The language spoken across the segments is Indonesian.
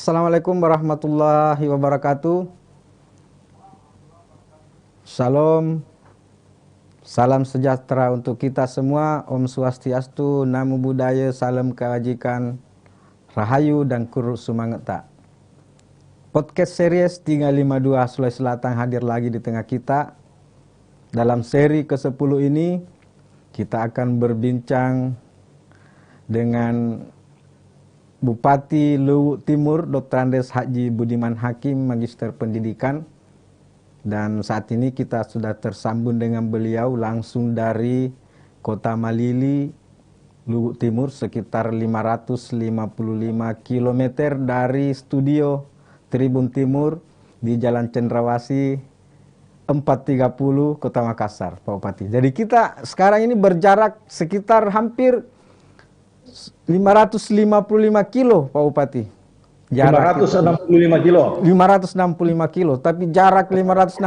Assalamualaikum warahmatullahi wabarakatuh. Shalom, salam sejahtera untuk kita semua. Om Swastiastu, Namo Buddhaya, salam kebajikan, Rahayu dan Kur Sumangeta. Podcast series 352 Sulawesi Selatan hadir lagi di tengah kita. Dalam seri ke-10 ini kita akan berbincang dengan Bupati Luwu Timur Dr. Andes Haji Budiman Hakim, Magister Pendidikan. Dan saat ini kita sudah tersambung dengan beliau langsung dari Kota Malili, Luwu Timur, sekitar 555 km dari studio Tribun Timur di Jalan Cendrawasih 430 Kota Makassar, Pak Bupati. Jadi kita sekarang ini berjarak sekitar hampir 555 kilo, Pak Bupati. Jarak 565 kilo. 565 kilo, tapi jarak 565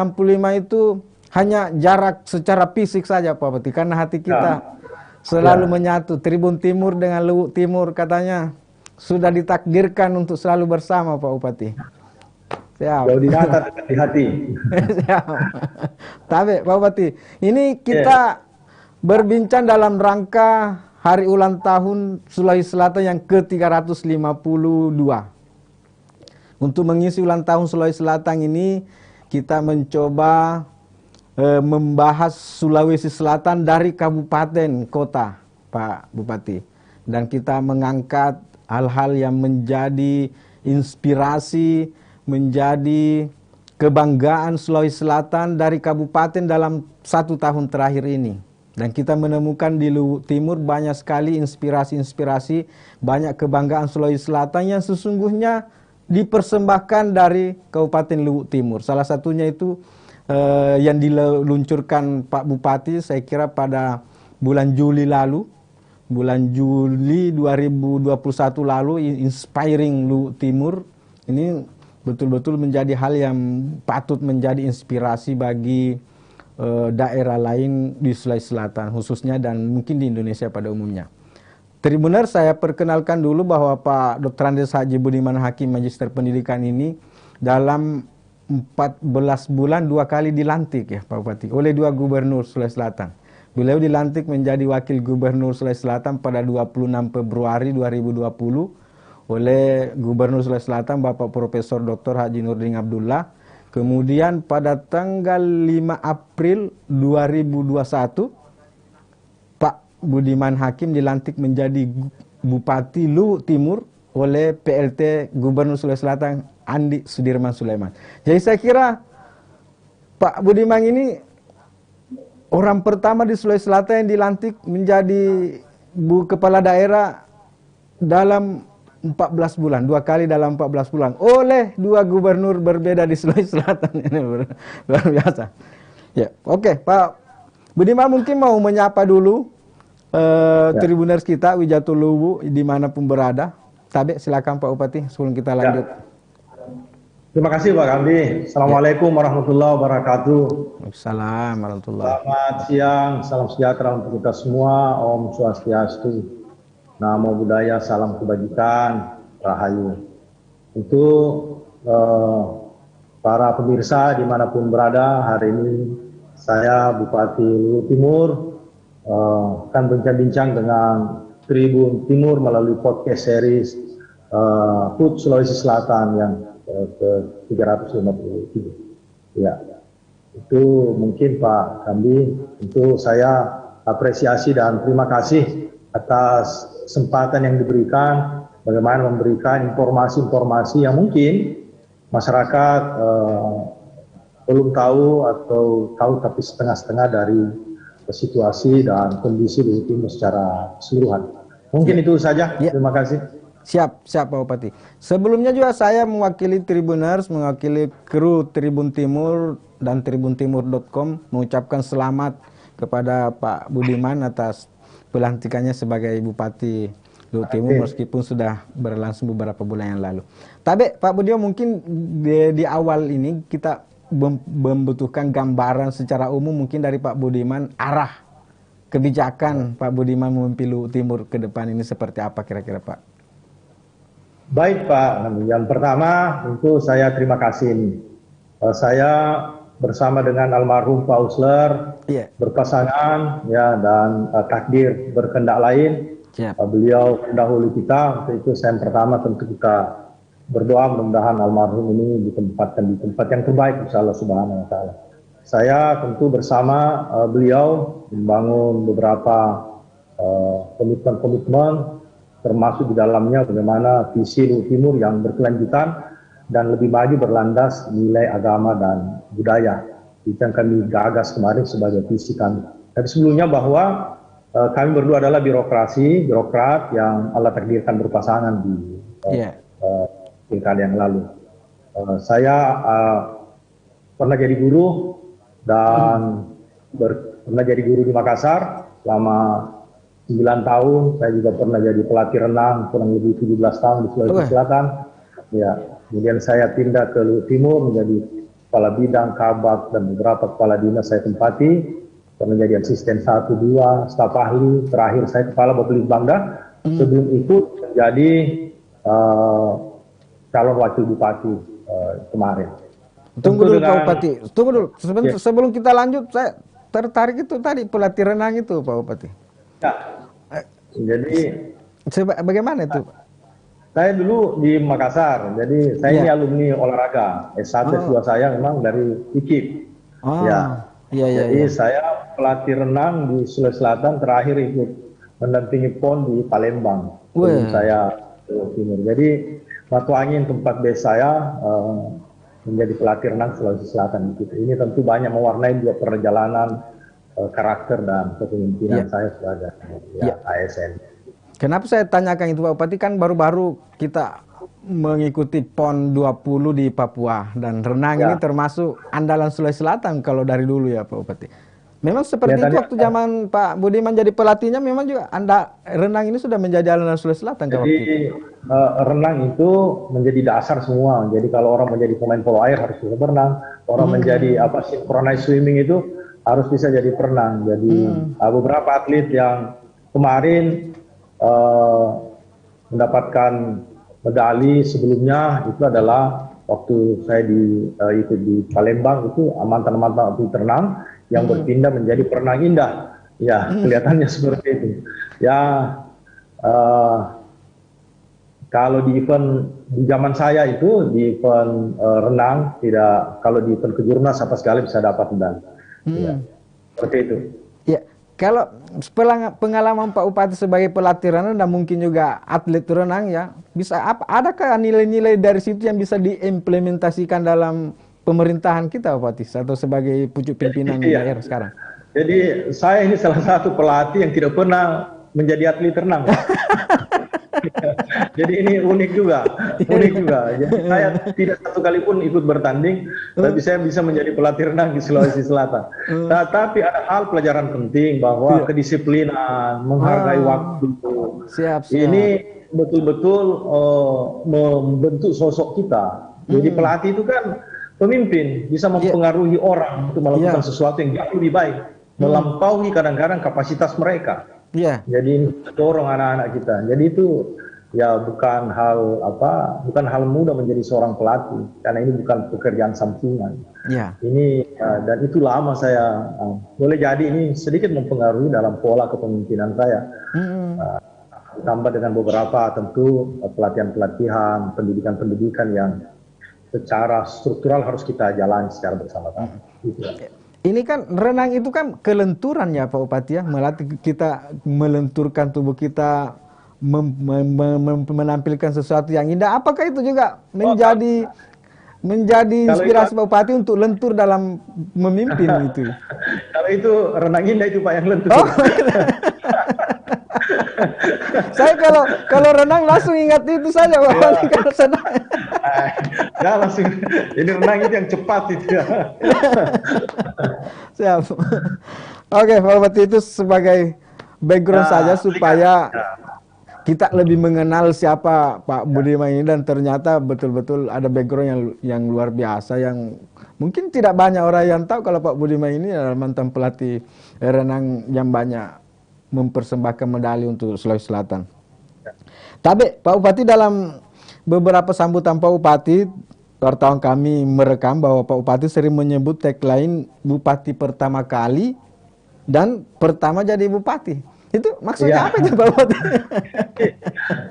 itu hanya jarak secara fisik saja, Pak Bupati. Karena hati kita selalu menyatu. Tribun Timur dengan Luwu Timur katanya sudah ditakdirkan untuk selalu bersama, Pak Bupati. Siap. Jauh di mata, dekat di hati. Siap. Tapi Pak Bupati, ini kita berbincang dalam rangka hari ulang tahun Sulawesi Selatan yang ke-352. Untuk mengisi ulang tahun Sulawesi Selatan ini, kita mencoba membahas Sulawesi Selatan dari kabupaten, kota, Pak Bupati. Dan kita mengangkat hal-hal yang menjadi inspirasi, menjadi kebanggaan Sulawesi Selatan dari kabupaten dalam 1 tahun terakhir ini. Dan kita menemukan di Luwu Timur banyak sekali inspirasi-inspirasi, banyak kebanggaan Sulawesi Selatan yang sesungguhnya dipersembahkan dari Kabupaten Luwu Timur. Salah satunya itu yang diluncurkan Pak Bupati, saya kira pada bulan Juli lalu, bulan Juli 2021 lalu, Inspiring Luwu Timur. Ini betul-betul menjadi hal yang patut menjadi inspirasi bagi daerah lain di Sulawesi Selatan khususnya dan mungkin di Indonesia pada umumnya. Tribuners, saya perkenalkan dulu bahwa Pak Dr. Andes Haji Budiman Hakim, Magister Pendidikan ini dalam 14 bulan 2 kali dilantik ya Pak Bupati oleh 2 gubernur Sulawesi Selatan. Beliau dilantik menjadi Wakil Gubernur Sulawesi Selatan pada 26 Februari 2020 oleh Gubernur Sulawesi Selatan Bapak Profesor Dr. Haji Nurdin Abdullah. Kemudian pada tanggal 5 April 2021 Pak Budiman Hakim dilantik menjadi Bupati Luwu Timur oleh PLT Gubernur Sulawesi Selatan Andi Sudirman Sulaiman. Jadi saya kira Pak Budiman ini orang pertama di Sulawesi Selatan yang dilantik menjadi kepala daerah dalam 14 bulan, 2 kali dalam 14 bulan oleh 2 gubernur berbeda di Sulawesi Selatan. Ini luar biasa. Ya, oke, Pak Budiman mungkin mau menyapa dulu tribuners kita Wijatul Luwu dimanapun berada. Tabe, silakan Pak Bupati sebelum kita lanjut. Terima kasih Pak Kamdi. Assalamualaikum warahmatullahi wabarakatuh. Waalaikumsalam warahmatullahi. Selamat siang, salam sejahtera untuk kita semua. Om Swastiastu. Namo Buddhaya, salam kebajikan, Rahayu. Untuk para pemirsa dimanapun berada, hari ini saya Bupati Luwu Timur akan bincang-bincang dengan Tribun Timur melalui podcast series HUT Sulawesi Selatan yang ke-353. Ya, itu mungkin Pak Kamdi, tentu saya apresiasi dan terima kasih atas kesempatan yang diberikan, bagaimana memberikan informasi-informasi yang mungkin masyarakat belum tahu atau tahu tapi setengah-setengah dari situasi dan kondisi di Timur secara keseluruhan. Mungkin itu saja. Terima kasih. Siap Pak Bupati. Sebelumnya juga saya mewakili Tribuners, mewakili kru Tribun Timur dan tribuntimur.com mengucapkan selamat kepada Pak Budiman atas pelantikannya sebagai Bupati Luwu Timur meskipun sudah berlangsung beberapa bulan yang lalu. Tapi Pak Budiman mungkin di awal ini kita membutuhkan gambaran secara umum mungkin dari Pak Budiman arah kebijakan Pak Budiman memimpin Luwu Timur ke depan ini seperti apa kira-kira Pak? Baik Pak, yang pertama tentu saya terima kasih nih. Saya bersama dengan almarhum Pak Usler Iya. berpasangan ya dan takdir berkehendak lain. Siap. Beliau pendahulu kita, untuk itu saya yang pertama tentu kita berdoa mudah-mudahan almarhum ini ditempatkan di tempat yang terbaik insya Allah Subhanahu wa Ta'ala. Saya tentu bersama beliau membangun beberapa komitmen-komitmen, termasuk di dalamnya bagaimana visi Luhut Timur yang berkelanjutan dan lebih maju berlandas nilai agama dan budaya. Itu yang kami gagas kemarin sebagai visi kami. Dan sebelumnya bahwa kami berdua adalah birokrat yang Allah takdirkan berpasangan di pilkada yang lalu. Saya pernah jadi guru dan pernah jadi guru di Makassar selama 9 tahun. Saya juga pernah jadi pelatih renang kurang lebih 17 tahun di Sulawesi Selatan. Ya, kemudian saya pindah ke Luhut Timur menjadi kepala bidang, kabak, dan beberapa kepala dinas saya tempati. Pernah jadi asisten 1, 2, staf ahli. Terakhir saya kepala Bapelitbang Bangda. Sebelum itu jadi calon wakil bupati kemarin. Tunggu dulu Pak Bupati, tunggu dulu. Sebelum kita lanjut, saya tertarik itu tadi pelatih renang itu Pak Bupati. Ya, jadi bagaimana itu? Saya dulu di Makassar, jadi saya ini alumni olahraga. S1, S2 saya memang dari IKIP. Jadi saya pelatih renang di Sulawesi Selatan, terakhir ikut mendampingi PON di Palembang. Saya ke Timur. Jadi Batu Angin tempat base saya menjadi pelatih renang Sulawesi Selatan. Ini tentu banyak mewarnai juga perjalanan karakter dan kepemimpinan saya sebagai ASN. Kenapa saya tanyakan itu Pak Bupati, kan baru-baru kita mengikuti PON 20 di Papua dan renang ini termasuk andalan Sulawesi Selatan kalau dari dulu ya Pak Bupati. Memang seperti itu waktu zaman Pak Budiman jadi pelatihnya, memang juga renang ini sudah menjadi andalan Sulawesi Selatan. Jadi renang itu menjadi dasar semua. Jadi kalau orang menjadi pemain polo air harus bisa berenang. Orang menjadi synchronized swimming itu harus bisa jadi perenang. Jadi beberapa atlet yang kemarin mendapatkan medali sebelumnya itu adalah waktu saya ikut di Palembang, itu mantan-mantan atlet renang yang berpindah menjadi perenang indah. Ya, kelihatannya seperti itu. Ya, kalau di event di zaman saya itu di event renang tidak, kalau di event kejurnas sama sekali bisa dapat medali. Ya, seperti itu. Ya, kalau pengalaman Pak Bupati sebagai pelatih renang dan mungkin juga atlet renang ya, adakah nilai-nilai dari situ yang bisa diimplementasikan dalam pemerintahan kita Pak Bupati atau sebagai pucuk pimpinan daerah sekarang? Jadi saya ini salah satu pelatih yang tidak pernah menjadi atlet renang. Jadi ini unik juga. Jadi saya tidak satu kali pun ikut bertanding, tapi saya bisa menjadi pelatih renang di Sulawesi Selatan. Tapi ada hal pelajaran penting bahwa kedisiplinan, menghargai waktu. Ini betul-betul membentuk sosok kita. Jadi pelatih itu kan pemimpin, bisa mempengaruhi orang untuk melakukan sesuatu yang jauh lebih baik, melampaui kadang-kadang kapasitas mereka. Jadi dorong anak-anak kita. Jadi itu ya bukan hal mudah menjadi seorang pelatih, karena ini bukan pekerjaan sampingan. Ini dan itu lama saya boleh jadi ini sedikit mempengaruhi dalam pola kepemimpinan saya. Tambah dengan beberapa tentu pelatihan-pelatihan, pendidikan-pendidikan yang secara struktural harus kita jalani secara bersama-sama. Ini kan renang itu kan kelenturan ya Pak Bupati ya, melatih kita melenturkan tubuh kita, menampilkan sesuatu yang indah. Apakah itu juga menjadi inspirasi Pak Bupati untuk lentur dalam memimpin itu? Kalau itu renang indah itu Pak yang lentur. Saya kalau renang langsung ingat itu saja Pak Bupati kalau senang. Ya langsung, ini renang itu yang cepat itu ya. Siap. Oke Pak Bupati, itu sebagai background saja supaya kita lebih mengenal siapa Pak Budiman ini, dan ternyata betul-betul ada background yang luar biasa yang mungkin tidak banyak orang yang tahu kalau Pak Budiman ini adalah mantan pelatih renang yang banyak mempersembahkan medali untuk Sulawesi Selatan. Tapi Pak Bupati beberapa sambutan Pak Bupati, wartawan kami merekam bahwa Pak Bupati sering menyebut tagline Bupati pertama kali dan pertama jadi Bupati. Itu maksudnya apa itu Pak Bupati?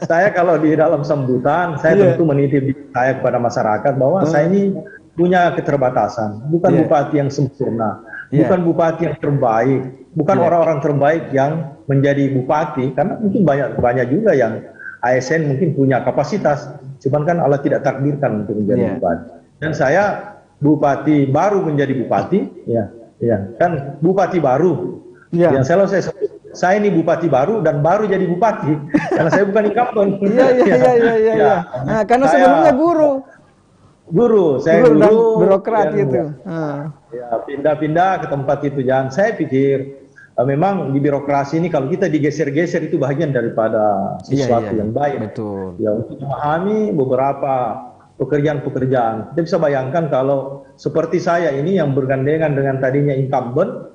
Saya kalau di dalam sambutan, saya tentu menitip saya kepada masyarakat bahwa saya ini punya keterbatasan. Bukan bupati yang sempurna, bukan bupati yang terbaik, bukan orang-orang terbaik yang menjadi bupati. Karena mungkin banyak juga yang ASN mungkin punya kapasitas, cuman kan Allah tidak takdirkan untuk menjadi bupati. Dan saya bupati baru menjadi bupati, kan bupati baru. Yang selalu saya sebut, saya ini bupati baru dan baru jadi bupati karena saya bukan incumbent. Iya. Nah, karena sebelumnya guru saya dan birokrat gitu. Ya, pindah-pindah ke tempat itu. Jangan saya pikir memang di birokrasi ini kalau kita digeser-geser itu bagian daripada sesuatu yang baik. Betul. Ya, untuk memahami beberapa pekerjaan-pekerjaan. Kita bisa bayangkan kalau seperti saya ini yang bergandengan dengan tadinya incumbent,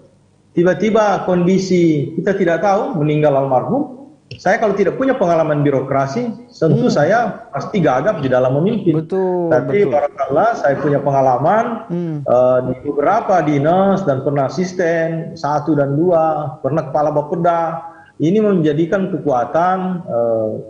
tiba-tiba kondisi kita tidak tahu, meninggal almarhum. Saya kalau tidak punya pengalaman birokrasi, tentu saya pasti gagap di dalam memimpin. Tapi barakallah saya punya pengalaman di beberapa dinas dan pernah asisten 1 dan 2, pernah kepala Bapeda. Ini menjadikan kekuatan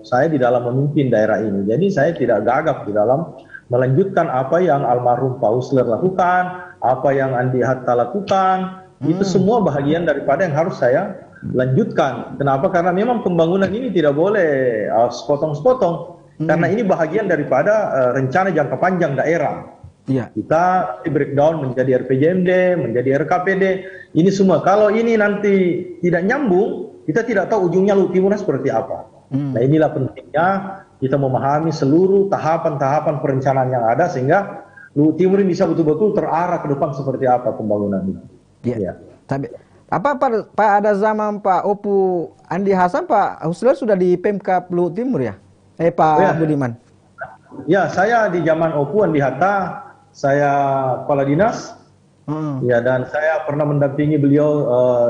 saya di dalam memimpin daerah ini. Jadi saya tidak gagap di dalam melanjutkan apa yang almarhum Pak Husler lakukan, apa yang Andi Hatta lakukan. Itu semua bahagian daripada yang harus saya lanjutkan. Kenapa? Karena memang pembangunan ini tidak boleh sepotong-sepotong. Karena ini bahagian daripada rencana jangka panjang daerah. Kita di breakdown menjadi RPJMD, menjadi RKPD. Ini semua. Kalau ini nanti tidak nyambung, kita tidak tahu ujungnya Luhut Timur seperti apa. Nah, inilah pentingnya kita memahami seluruh tahapan-tahapan perencanaan yang ada sehingga Luhut Timur bisa betul-betul terarah ke depan seperti apa pembangunan ini. Tapi apa pada zaman Pak Opu Andi Hasan, Pak Husler sudah di Pemkab Luhut Timur ya? Pak Budiman. Ya, saya di zaman Opu Andi Hatta, saya kepala dinas. Ya, dan saya pernah mendampingi beliau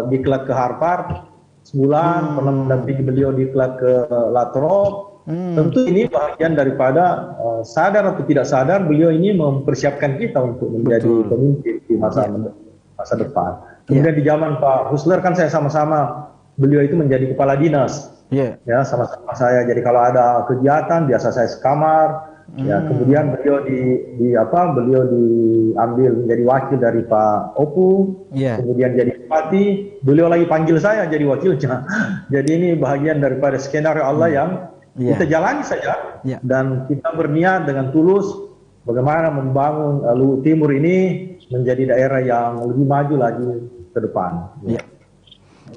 diklat ke Harvard sebulan, pernah mendampingi beliau diklat ke Latrobe. Tentu ini bagian daripada sadar atau tidak sadar beliau ini mempersiapkan kita untuk menjadi pemimpin di masa depan. Kemudian di zaman Pak Husler kan saya sama-sama, beliau itu menjadi kepala dinas. Ya, sama-sama saya. Jadi kalau ada kegiatan biasa saya sekamar. Ya, kemudian beliau beliau diambil menjadi wakil dari Pak Opu. Kemudian jadi bupati, beliau lagi panggil saya jadi wakilnya. Jadi ini bahagian daripada skenario Allah yang kita jalani saja. Dan kita berniat dengan tulus bagaimana membangun Luhut Timur ini menjadi daerah yang lebih maju lagi ke depan.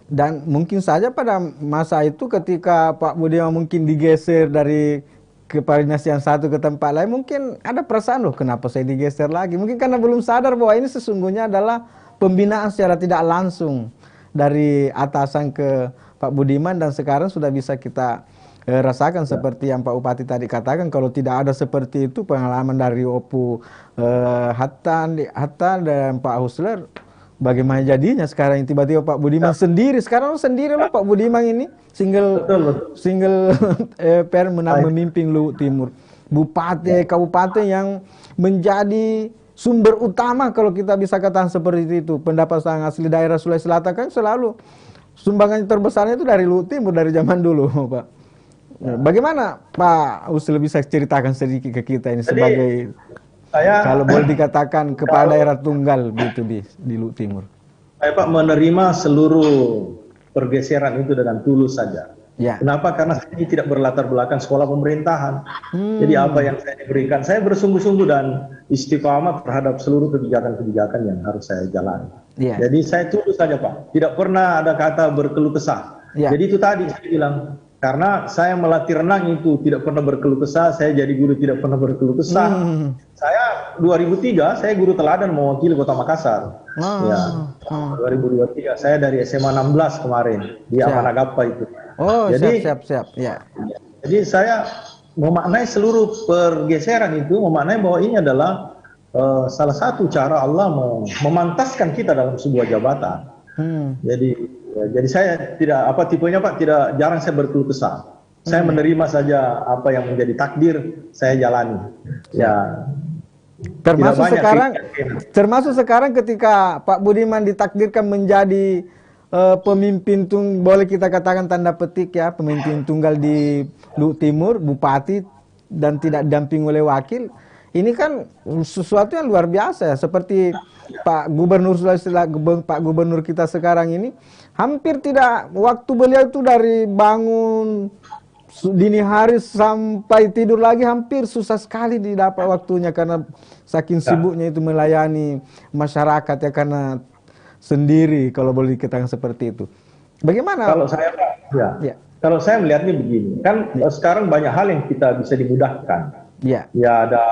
Dan mungkin saja pada masa itu ketika Pak Budiman mungkin digeser dari kepala dinas yang satu ke tempat lain, mungkin ada perasaan loh kenapa saya digeser lagi. Mungkin karena belum sadar bahwa ini sesungguhnya adalah pembinaan secara tidak langsung dari atasan ke Pak Budiman, dan sekarang sudah bisa kita rasakan seperti yang Pak Bupati tadi katakan. Kalau tidak ada seperti itu pengalaman dari Opu Hatta dan Pak Husler, bagaimana jadinya sekarang tiba-tiba Pak Budiman sendiri. Sekarang sendiri loh Pak Budiman ini single memimpin Luhut Timur, bupati kabupaten yang menjadi sumber utama kalau kita bisa katakan seperti itu. Pendapatan asli daerah Sulawesi Selatan kan selalu sumbangan terbesarnya itu dari Luhut Timur dari zaman dulu, Pak. Bagaimana Pak Husler bisa ceritakan sedikit ke kita ini sebagai kalau boleh dikatakan kepala daerah tunggal begitu di Luhut Timur? Saya Pak menerima seluruh pergeseran itu dengan tulus saja. Kenapa? Karena saya ini tidak berlatar belakang sekolah pemerintahan. Jadi apa yang saya diberikan, saya bersungguh-sungguh dan istiqamah terhadap seluruh kebijakan-kebijakan yang harus saya jalani. Jadi saya tulus saja Pak. Tidak pernah ada kata berkeluh kesah. Jadi itu tadi saya bilang, karena saya melatih renang itu tidak pernah berkeluh kesah, saya jadi guru tidak pernah berkeluh kesah. Saya 2003 saya guru teladan mewakili Kota Makassar. 2023 saya dari SMA 16 kemarin di Amanagapa itu. Jadi siap. Jadi saya memaknai seluruh pergeseran itu, memaknai bahwa ini adalah salah satu cara Allah memantaskan kita dalam sebuah jabatan. Jadi saya tidak tipenya Pak, tidak jarang saya berkeluh kesah. Saya menerima saja apa yang menjadi takdir, saya jalani. Ya, Termasuk banyak sekarang, keyakinan. termasuk sekarang ketika Pak Budiman ditakdirkan menjadi pemimpin boleh kita katakan tanda petik ya, pemimpin tunggal di Luhut Timur, bupati dan tidak didamping oleh wakil. Ini kan sesuatu yang luar biasa ya, seperti Pak Gubernur Pak Gubernur kita sekarang ini hampir tidak, waktu beliau itu dari bangun dini hari sampai tidur lagi hampir susah sekali didapat waktunya karena saking sibuknya itu melayani masyarakat ya, karena sendiri kalau boleh dikatakan seperti itu. Bagaimana? Kalau saya, kalau saya melihatnya begini, kan sekarang banyak hal yang kita bisa dimudahkan. Ya, ada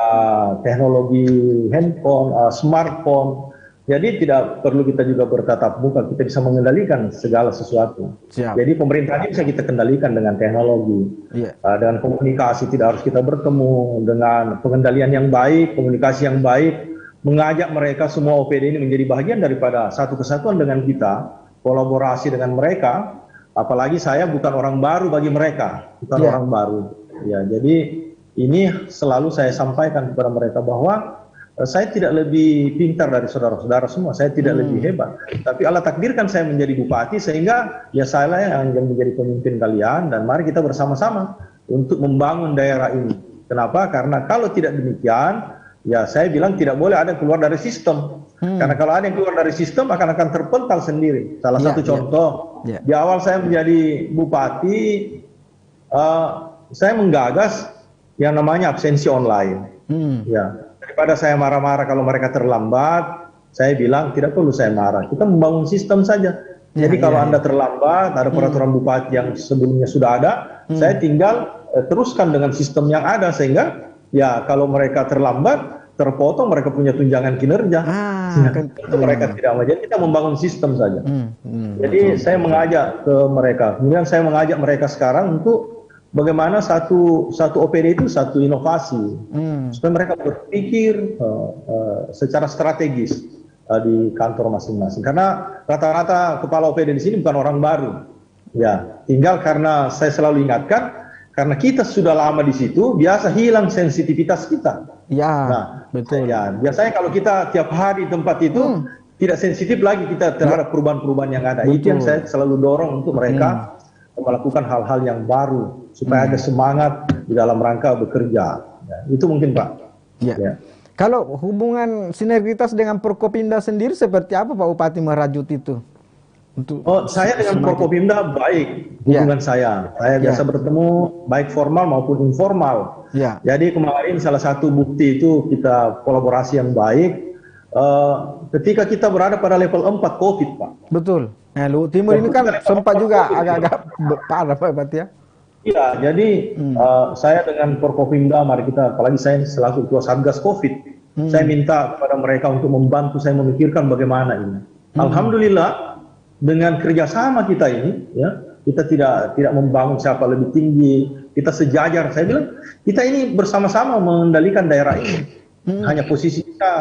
teknologi handphone, smartphone. Jadi tidak perlu kita juga bertatap muka, kita bisa mengendalikan segala sesuatu. Jadi pemerintahan ini bisa kita kendalikan dengan teknologi, dengan komunikasi, tidak harus kita bertemu, dengan pengendalian yang baik, komunikasi yang baik, mengajak mereka semua OPD ini menjadi bagian daripada satu kesatuan dengan kita, kolaborasi dengan mereka. Apalagi saya bukan orang baru bagi mereka, bukan orang baru. Ya, jadi ini selalu saya sampaikan kepada mereka bahwa saya tidak lebih pintar dari saudara-saudara semua, saya tidak lebih hebat. Tapi Allah takdirkan saya menjadi bupati sehingga ya saya yang menjadi pemimpin kalian dan mari kita bersama-sama untuk membangun daerah ini. Kenapa? Karena kalau tidak demikian, ya saya bilang tidak boleh ada yang keluar dari sistem. Karena kalau ada yang keluar dari sistem akan terpental sendiri. Salah satu contoh, di awal saya menjadi bupati, saya menggagas yang namanya absensi online. Ya. Daripada saya marah-marah kalau mereka terlambat, saya bilang tidak perlu saya marah. Kita membangun sistem saja. Jadi kalau Anda terlambat, ada peraturan bupati yang sebelumnya sudah ada, saya tinggal teruskan dengan sistem yang ada sehingga ya kalau mereka terlambat, terpotong mereka punya tunjangan kinerja. Itu mereka tidak mau. Jadi kita membangun sistem saja. Jadi saya mengajak ke mereka. Kemudian saya mengajak mereka sekarang untuk bagaimana satu OPD itu satu inovasi, supaya mereka berpikir secara strategis di kantor masing-masing. Karena rata-rata kepala OPD di sini bukan orang baru, ya. Tinggal karena saya selalu ingatkan, karena kita sudah lama di situ, biasa hilang sensitivitas kita. Nah, betul. Ya, biasanya kalau kita tiap hari di tempat itu tidak sensitif lagi kita terhadap perubahan-perubahan yang ada. Itu yang saya selalu dorong untuk mereka melakukan hal-hal yang baru supaya ada semangat di dalam rangka bekerja. Ya, itu mungkin Pak. Ya. Kalau hubungan sinergitas dengan Forkopimda sendiri seperti apa Pak Bupati merajut itu? Saya dengan Forkopimda baik hubungan saya. Saya biasa bertemu baik formal maupun informal. Jadi kemarin salah satu bukti itu kita kolaborasi yang baik. Ketika kita berada pada level 4 COVID Pak. Betul. Nah, Luhut Timur ini kan sempat juga agak-agak parah Pak Bupati ya. Iya, jadi saya dengan Forkopimda, mari kita, apalagi saya selaku ketua Satgas COVID, saya minta kepada mereka untuk membantu saya memikirkan bagaimana ini. Alhamdulillah dengan kerjasama kita ini, ya kita tidak membangun siapa lebih tinggi, kita sejajar. Saya bilang kita ini bersama-sama mengendalikan daerah ini. Hanya posisi kita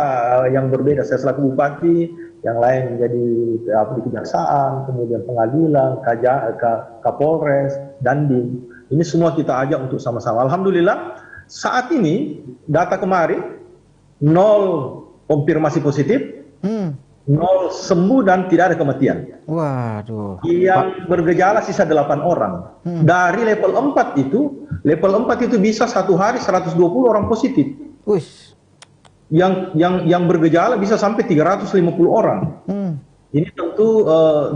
yang berbeda. Saya selaku bupati, yang lain menjadi di kejaksaan, kemudian pengadilan, Kapolres, Dandim. Ini semua kita ajak untuk sama-sama. Alhamdulillah saat ini data kemarin 0 konfirmasi positif, 0 sembuh dan tidak ada kematian. Waduh. Yang bergejala sisa 8 orang. Dari level 4 itu bisa satu hari 120 orang positif. Yang bergejala bisa sampai 350 orang. Ini tentu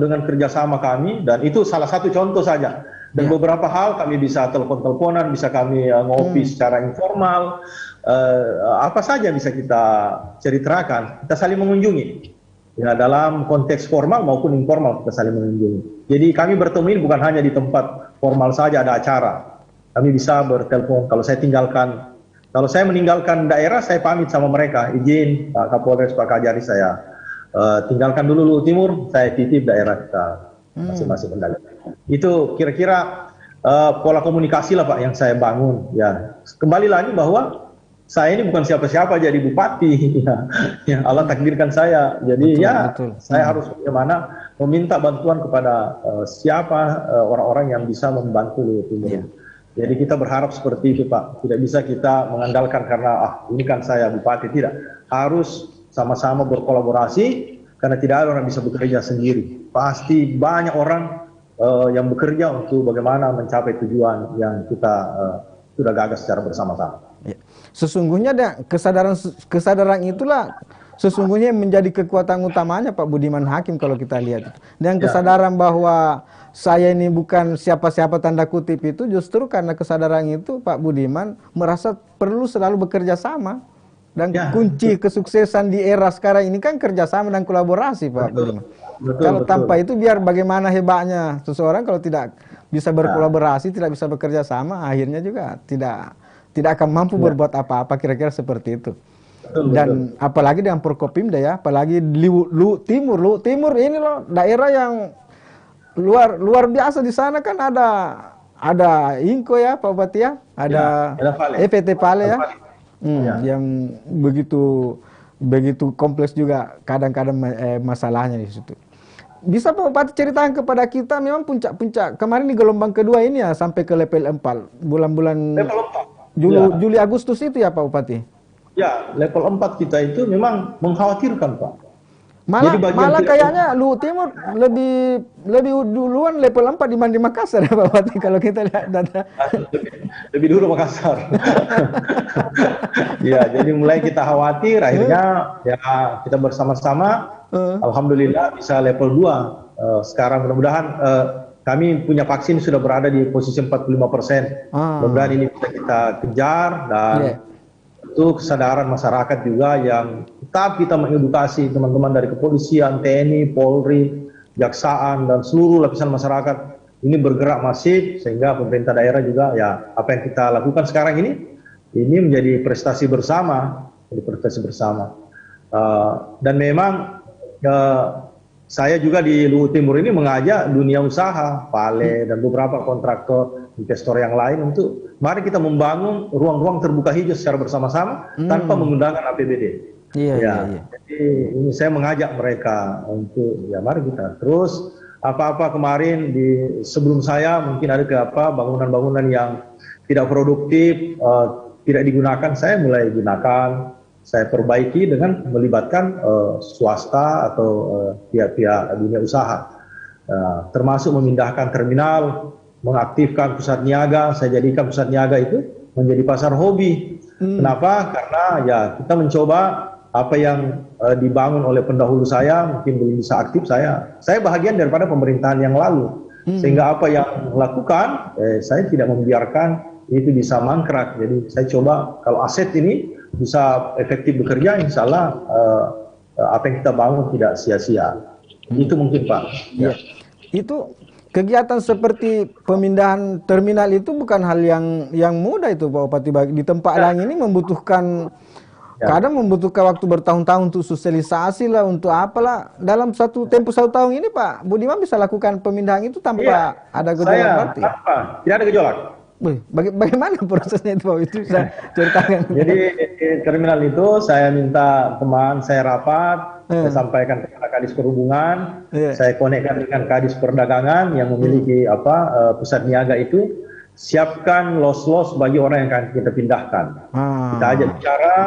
dengan kerjasama kami, dan itu salah satu contoh saja. Dan beberapa hal kami bisa telepon-teleponan, bisa kami ngopi secara informal, apa saja bisa kita ceritakan, kita saling mengunjungi. Ya, dalam konteks formal maupun informal kita saling mengunjungi. Jadi kami bertemu ini bukan hanya di tempat formal saja ada acara. Kami bisa bertelepon. Kalau saya meninggalkan daerah, saya pamit sama mereka, izin Pak Kapolres, Pak Kajari, saya tinggalkan dulu Luhut Timur, saya titip daerah kita masing-masing kendali. Itu kira-kira pola komunikasi lah Pak yang saya bangun. Ya, kembali lagi bahwa saya ini bukan siapa-siapa jadi bupati. Ya, Allah takdirkan saya. Jadi saya harus bagaimana meminta bantuan kepada siapa orang-orang yang bisa membantu Luhut Timur. Jadi kita berharap seperti itu Pak. Tidak bisa kita mengandalkan karena ini kan saya bupati, tidak. Harus sama-sama berkolaborasi karena tidak ada orang bisa bekerja sendiri. Pasti banyak orang yang bekerja untuk bagaimana mencapai tujuan yang kita sudah gagas secara bersama-sama. Ya. Sesungguhnya kesadaran itulah sesungguhnya menjadi kekuatan utamanya Pak Budiman Hakim kalau kita lihat. Dan kesadaran bahwa saya ini bukan siapa-siapa tanda kutip itu justru karena kesadaran itu Pak Budiman merasa perlu selalu bekerja sama. Dan kunci kesuksesan di era sekarang ini kan kerjasama dan kolaborasi Pak Budiman. Kalau tanpa itu biar bagaimana hebatnya seseorang kalau tidak bisa berkolaborasi, tidak bisa bekerja sama, akhirnya juga tidak akan mampu berbuat apa-apa, kira-kira seperti itu. Dan apalagi dengan Forkopimda ya, apalagi Luwu Timur ini loh daerah yang luar biasa. Di sana kan ada Inko ya Pak Bupati ya, ada EPT Pale ya, yang begitu kompleks juga kadang-kadang masalahnya di situ. Bisa Pak Bupati ceritakan kepada kita memang puncak-puncak kemarin di gelombang kedua ini ya sampai ke level 4 bulan-bulan Juli Agustus itu ya Pak Bupati. Ya, level 4 kita itu memang mengkhawatirkan Pak. Malah kayaknya Luwu Timur lebih duluan level 4 dibanding Makassar ya Pak Bupati kalau kita lihat data. Lebih dulu Makassar. Ya, jadi mulai kita khawatir akhirnya ya kita bersama-sama alhamdulillah bisa level 2. Sekarang mudah-mudahan kami punya vaksin sudah berada di posisi 45%. Mudah-mudahan ini bisa kita kejar dan itu kesadaran masyarakat juga yang tetap kita mengedukasi teman-teman dari kepolisian, TNI, Polri, Jaksaan dan seluruh lapisan masyarakat ini bergerak masif sehingga pemerintah daerah juga ya apa yang kita lakukan sekarang ini menjadi prestasi bersama, dan memang saya juga di Luwu Timur ini mengajak dunia usaha, Pale dan beberapa kontraktor, investor yang lain untuk mari kita membangun ruang-ruang terbuka hijau secara bersama-sama tanpa menggunakan APBD. Jadi ini saya mengajak mereka untuk ya mari kita terus apa-apa kemarin sebelum saya mungkin ada bangunan-bangunan yang tidak produktif, tidak digunakan, saya mulai gunakan. Saya perbaiki dengan melibatkan swasta atau pihak-pihak dunia usaha, termasuk memindahkan terminal, mengaktifkan pusat niaga. Saya jadikan pusat niaga itu menjadi pasar hobi. Kenapa? Karena ya kita mencoba apa yang dibangun oleh pendahulu saya mungkin belum bisa aktif. Saya bahagian daripada pemerintahan yang lalu, sehingga apa yang lakukan saya tidak membiarkan itu bisa mangkrak. Jadi saya coba kalau aset ini bisa efektif bekerja, insya Allah apa yang kita bangun tidak sia-sia. Itu mungkin Pak. Ya. Itu kegiatan seperti pemindahan terminal itu bukan hal yang mudah itu Pak Bupati. Di tempat lain ini membutuhkan kadang membutuhkan waktu bertahun-tahun untuk sosialisasi lah, untuk apalah. Dalam tempo 1 tahun ini Pak Budiman bisa lakukan pemindahan itu tanpa ada gejolak berarti? Tidak ada gejolak. Bagaimana prosesnya itu Pak? Itu bisa ceritakan. Jadi terminal itu saya minta teman saya rapat, saya sampaikan kepada Kadis Perhubungan, saya konekkan dengan Kadis Perdagangan yang memiliki pusat niaga itu, siapkan los-los bagi orang yang akan kita pindahkan. Kita ajak bicara,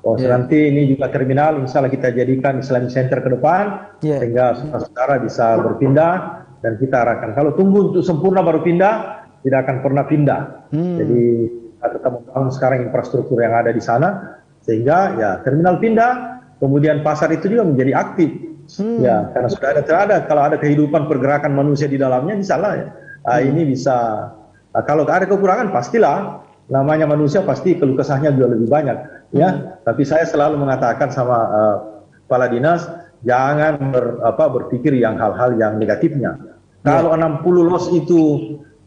nanti ini juga terminal, misalnya kita jadikan Islamic Center ke depan, sehingga saudara bisa berpindah dan kita arahkan. Kalau tunggu untuk sempurna baru pindah, tidak akan pernah pindah. Jadi kita tetap membangun sekarang infrastruktur yang ada di sana sehingga ya terminal pindah, kemudian pasar itu juga menjadi aktif. Ya, karena sudah ada kalau ada kehidupan pergerakan manusia di dalamnya insyaallah ya. Ini bisa kalau ada kekurangan pastilah namanya manusia pasti keluh kesahnya juga lebih banyak ya. Tapi saya selalu mengatakan sama kepala dinas jangan berpikir yang hal-hal yang negatifnya. Kalau 60 los itu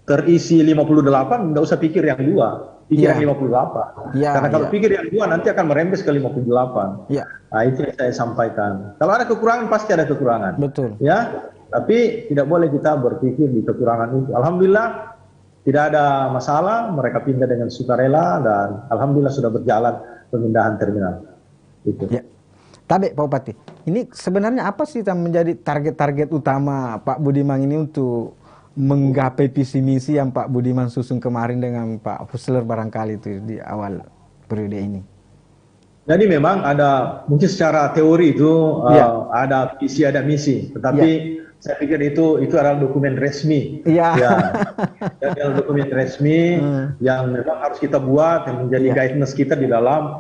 terisi 58, nggak usah pikir yang 2, pikir yang 58. Karena kalau pikir yang 2 nanti akan merembes ke 58. Nah itu yang saya sampaikan. Kalau ada kekurangan pasti ada kekurangan. Betul. Ya, tapi tidak boleh kita berpikir di kekurangan itu. Alhamdulillah tidak ada masalah, mereka pindah dengan sukarela dan alhamdulillah sudah berjalan pemindahan terminal. Itu. Ya. Tapi Pak Bupati, ini sebenarnya apa sih yang menjadi target-target utama Pak Budiman ini untuk menggapai visi misi yang Pak Budiman susun kemarin dengan Pak Husler barangkali itu di awal periode ini? Jadi memang ada, mungkin secara teori itu Ya. ada visi, ada misi, tetapi saya pikir itu adalah dokumen resmi. Iya. Ya, itu adalah dokumen resmi yang memang harus kita buat yang menjadi guidance kita di dalam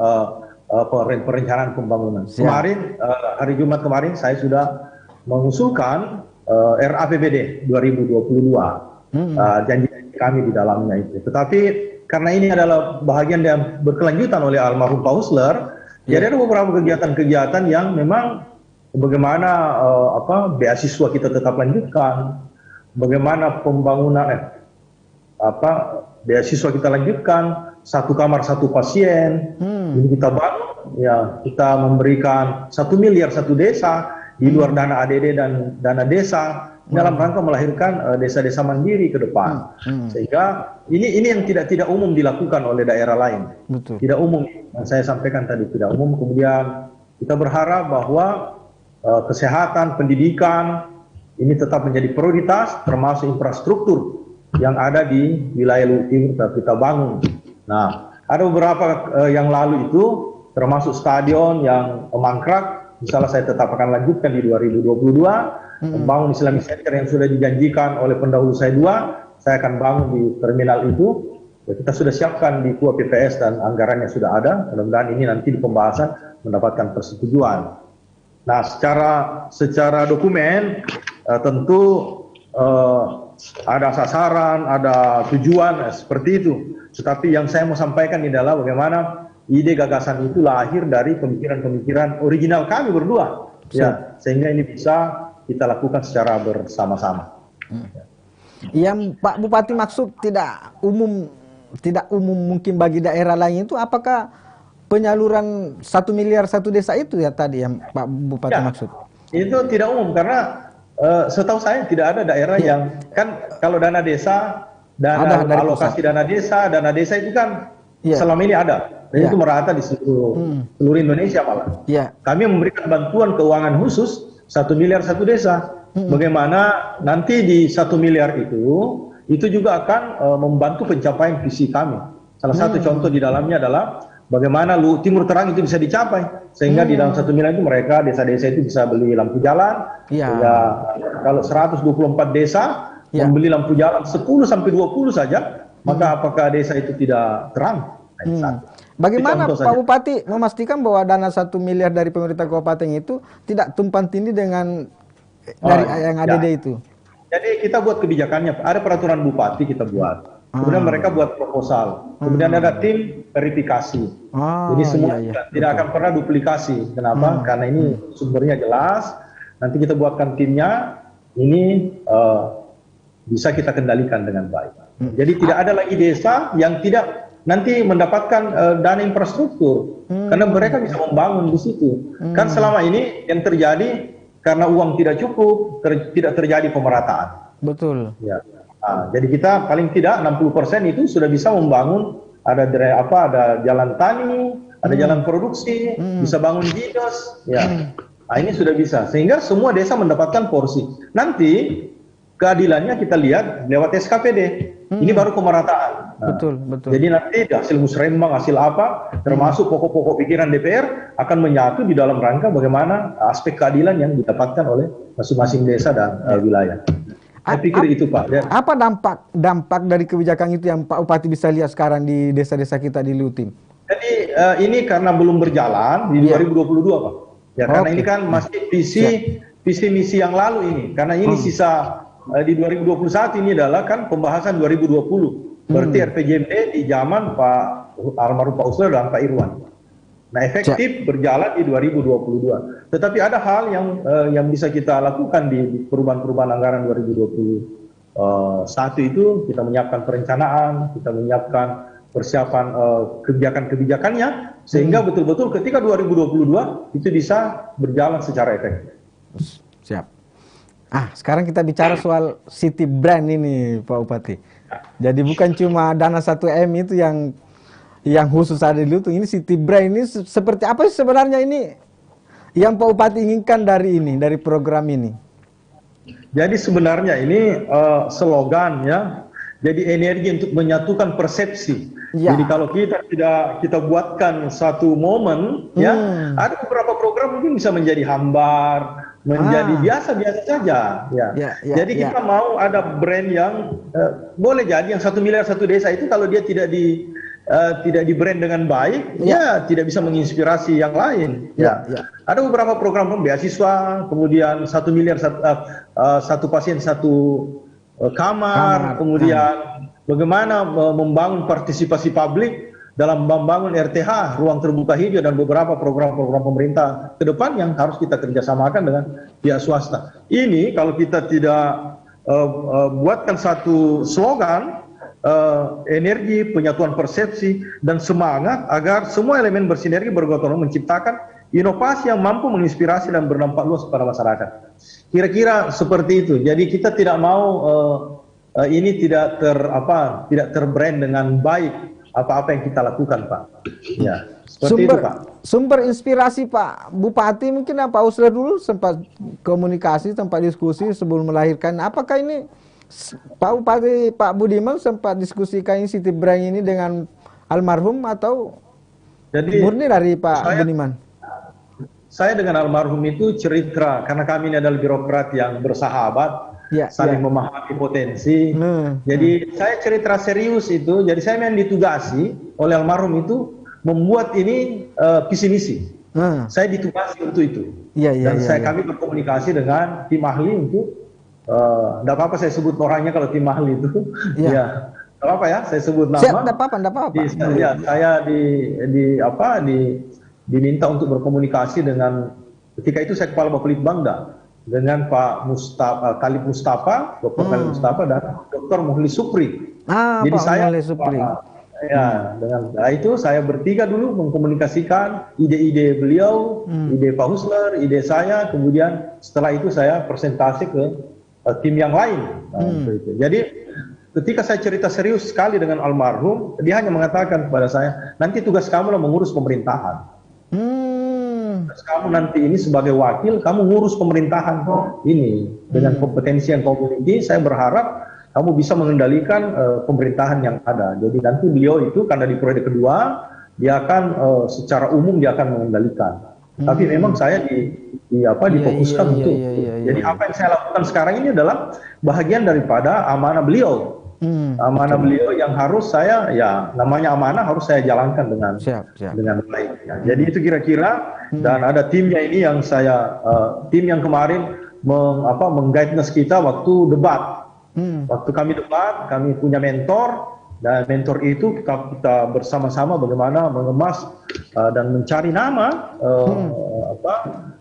perencanaan pembangunan. Siap. Kemarin hari Jumat kemarin saya sudah mengusulkan RAPBD 2022, janji kami di dalamnya itu. Tetapi karena ini adalah bahagian yang berkelanjutan oleh almarhum Pak Husler, jadi ada beberapa kegiatan-kegiatan yang memang bagaimana beasiswa kita tetap lanjutkan, bagaimana pembangunan beasiswa kita lanjutkan, 1 kamar 1 pasien, ini kita bangun, ya kita memberikan 1 miliar 1 desa di luar dana ADD dan dana desa dalam rangka melahirkan desa-desa mandiri ke depan, sehingga ini yang tidak umum dilakukan oleh daerah lain. Betul. Tidak umum, yang saya sampaikan tadi tidak umum. Kemudian kita berharap bahwa kesehatan, pendidikan ini tetap menjadi prioritas, termasuk infrastruktur yang ada di wilayah Luhut Timur kita bangun. Nah, ada beberapa yang lalu itu, termasuk stadion yang mangkrak, misalnya saya tetap akan lanjutkan di 2022. Membangun Islamic Center yang sudah dijanjikan oleh pendahulu saya 2, saya akan bangun di terminal itu. Ya, kita sudah siapkan di KUA PPS dan anggarannya sudah ada. Mudah-mudahan ini nanti di pembahasan mendapatkan persetujuan. Nah, secara dokumen tentu ada sasaran, ada tujuan seperti itu. Tetapi yang saya mau sampaikan adalah bagaimana ide gagasan itu lahir dari pemikiran-pemikiran original kami berdua. Ya, sehingga ini bisa kita lakukan secara bersama-sama. Yang Pak Bupati maksud tidak umum mungkin bagi daerah lain itu, apakah penyaluran 1 miliar 1 desa itu ya tadi yang Pak Bupati maksud? Itu tidak umum karena setahu saya tidak ada daerah yang kan kalau dana desa, alokasi dana desa itu kan selama ini ada. Dan itu merata di seluruh Indonesia malah. Kami memberikan bantuan keuangan khusus 1 miliar 1 desa. Bagaimana nanti di 1 miliar itu juga akan membantu pencapaian visi kami. Salah satu contoh di dalamnya adalah bagaimana Luhut Timur terang itu bisa dicapai. Sehingga di dalam 1 miliar itu mereka, desa-desa itu bisa beli lampu jalan. Kalau 124 desa membeli lampu jalan 10 sampai 20 saja, maka apakah desa itu tidak terang? Bagaimana Pak Bupati memastikan bahwa dana 1 miliar dari pemerintah kabupaten itu tidak tumpang tindih dengan dari yang ADD itu? Jadi kita buat kebijakannya, ada peraturan bupati kita buat. Kemudian mereka buat proposal. Kemudian ada tim verifikasi. Jadi semua tidak akan pernah duplikasi. Kenapa? Karena ini sumbernya jelas. Nanti kita buatkan timnya. Ini bisa kita kendalikan dengan baik. Jadi tidak ada lagi desa yang tidak nanti mendapatkan dana infrastruktur, karena mereka bisa membangun di situ. Kan selama ini yang terjadi karena uang tidak cukup, tidak terjadi pemerataan. Betul. Ya. Nah, jadi kita paling tidak 60% itu sudah bisa membangun, ada jalan tani, ada jalan produksi, bisa bangun dinas, ya. Nah, ini sudah bisa, sehingga semua desa mendapatkan porsi. Nanti keadilannya kita lihat lewat SKPD. Ini baru pemerataan. Nah, betul. Jadi nanti hasil musrembang, hasil apa, termasuk pokok-pokok pikiran DPR akan menyatu di dalam rangka bagaimana aspek keadilan yang didapatkan oleh masing-masing desa dan wilayah. Saya pikir itu Pak. Apa dampak dari kebijakan itu yang Pak Bupati bisa lihat sekarang di desa-desa kita di Luhut Timur? Jadi ini karena belum berjalan di 2022 Pak. Ya karena ini kan masih visi misi yang lalu ini. Karena ini sisa di 2021 ini adalah kan pembahasan 2020. Berarti RPJMD di zaman Pak almarhum Pak Husler dan Pak Irwan. Nah, efektif berjalan di 2022. Tetapi ada hal yang bisa kita lakukan di perubahan-perubahan anggaran 2021 itu, kita menyiapkan perencanaan, kita menyiapkan persiapan kebijakan-kebijakannya, sehingga betul-betul ketika 2022 itu bisa berjalan secara efektif. Siap. Sekarang kita bicara soal city brand ini Pak Bupati. Jadi bukan cuma dana 1M itu yang khusus ada di Luhut. Ini city brand ini seperti apa sih sebenarnya ini yang Pak Bupati inginkan dari program ini? Jadi sebenarnya ini slogan ya. Jadi energi untuk menyatukan persepsi. Ya. Jadi kalau kita buatkan satu momen ya, ada beberapa program mungkin bisa menjadi hambar, menjadi biasa-biasa saja ya. Jadi kita mau ada brand yang boleh jadi yang 1 miliar satu desa itu kalau dia tidak di brand dengan baik, ya tidak bisa menginspirasi yang lain. Ada beberapa program beasiswa, kemudian 1 miliar satu pasien satu kamar, kemudian bagaimana membangun partisipasi publik dalam membangun RTH, ruang terbuka hijau, dan beberapa program-program pemerintah ke depan yang harus kita kerjasamakan dengan pihak swasta. Ini kalau kita tidak buatkan satu slogan, energi, penyatuan persepsi, dan semangat agar semua elemen bersinergi bergotong royong menciptakan inovasi yang mampu menginspirasi dan berdampak luas kepada masyarakat. Kira-kira seperti itu. Jadi kita tidak mau ini tidak terbrand dengan baik apa-apa yang kita lakukan, Pak. Ya, seperti itu, Pak. Sumber inspirasi Pak Bupati mungkin Pak Usler dulu sempat komunikasi, sempat diskusi sebelum melahirkan. Apakah ini Pak Bupati Pak Budiman sempat diskusikan city brand ini dengan almarhum atau murni dari Pak Budiman? Saya dengan almarhum itu cerita karena kami ini adalah birokrat yang bersahabat, saling memahami potensi. Jadi saya cerita serius itu. Jadi saya memang ditugasi oleh almarhum itu membuat ini visi misi. Saya ditugasi untuk itu. Dan kami berkomunikasi dengan tim ahli untuk tidak apa-apa saya sebut orangnya kalau tim ahli itu. Ya, tidak apa-apa ya saya sebut nama. Tidak apa-apa. Saya diminta untuk berkomunikasi dengan, ketika itu saya kepala Bapelitbangda, dengan Pak Khalid Mustafa, Dr. Khalid Mustafa, dan Dr. Muhli Supri. Jadi saya itu saya bertiga dulu mengkomunikasikan ide-ide beliau, ide Pak Husler, ide saya, kemudian setelah itu saya presentasi ke tim yang lain. Jadi ketika saya cerita serius sekali dengan almarhum, dia hanya mengatakan kepada saya, nanti tugas kamu adalah mengurus pemerintahan. Kamu nanti ini sebagai wakil, kamu ngurus pemerintahan ini dengan kompetensi yang kau miliki. Saya berharap kamu bisa mengendalikan pemerintahan yang ada. Jadi nanti beliau itu karena di periode kedua dia akan secara umum dia akan mengendalikan. Tapi memang saya difokuskan untuk. Jadi apa yang saya lakukan sekarang ini adalah bahagian daripada amanah beliau. Amanah beliau yang harus saya, ya namanya amanah harus saya jalankan dengan baik. Ya. Jadi itu kira-kira, dan ada timnya ini yang saya, tim yang kemarin meng-guidance kita waktu debat. Waktu kami debat, kami punya mentor, dan mentor itu kita bersama-sama bagaimana mengemas dan mencari nama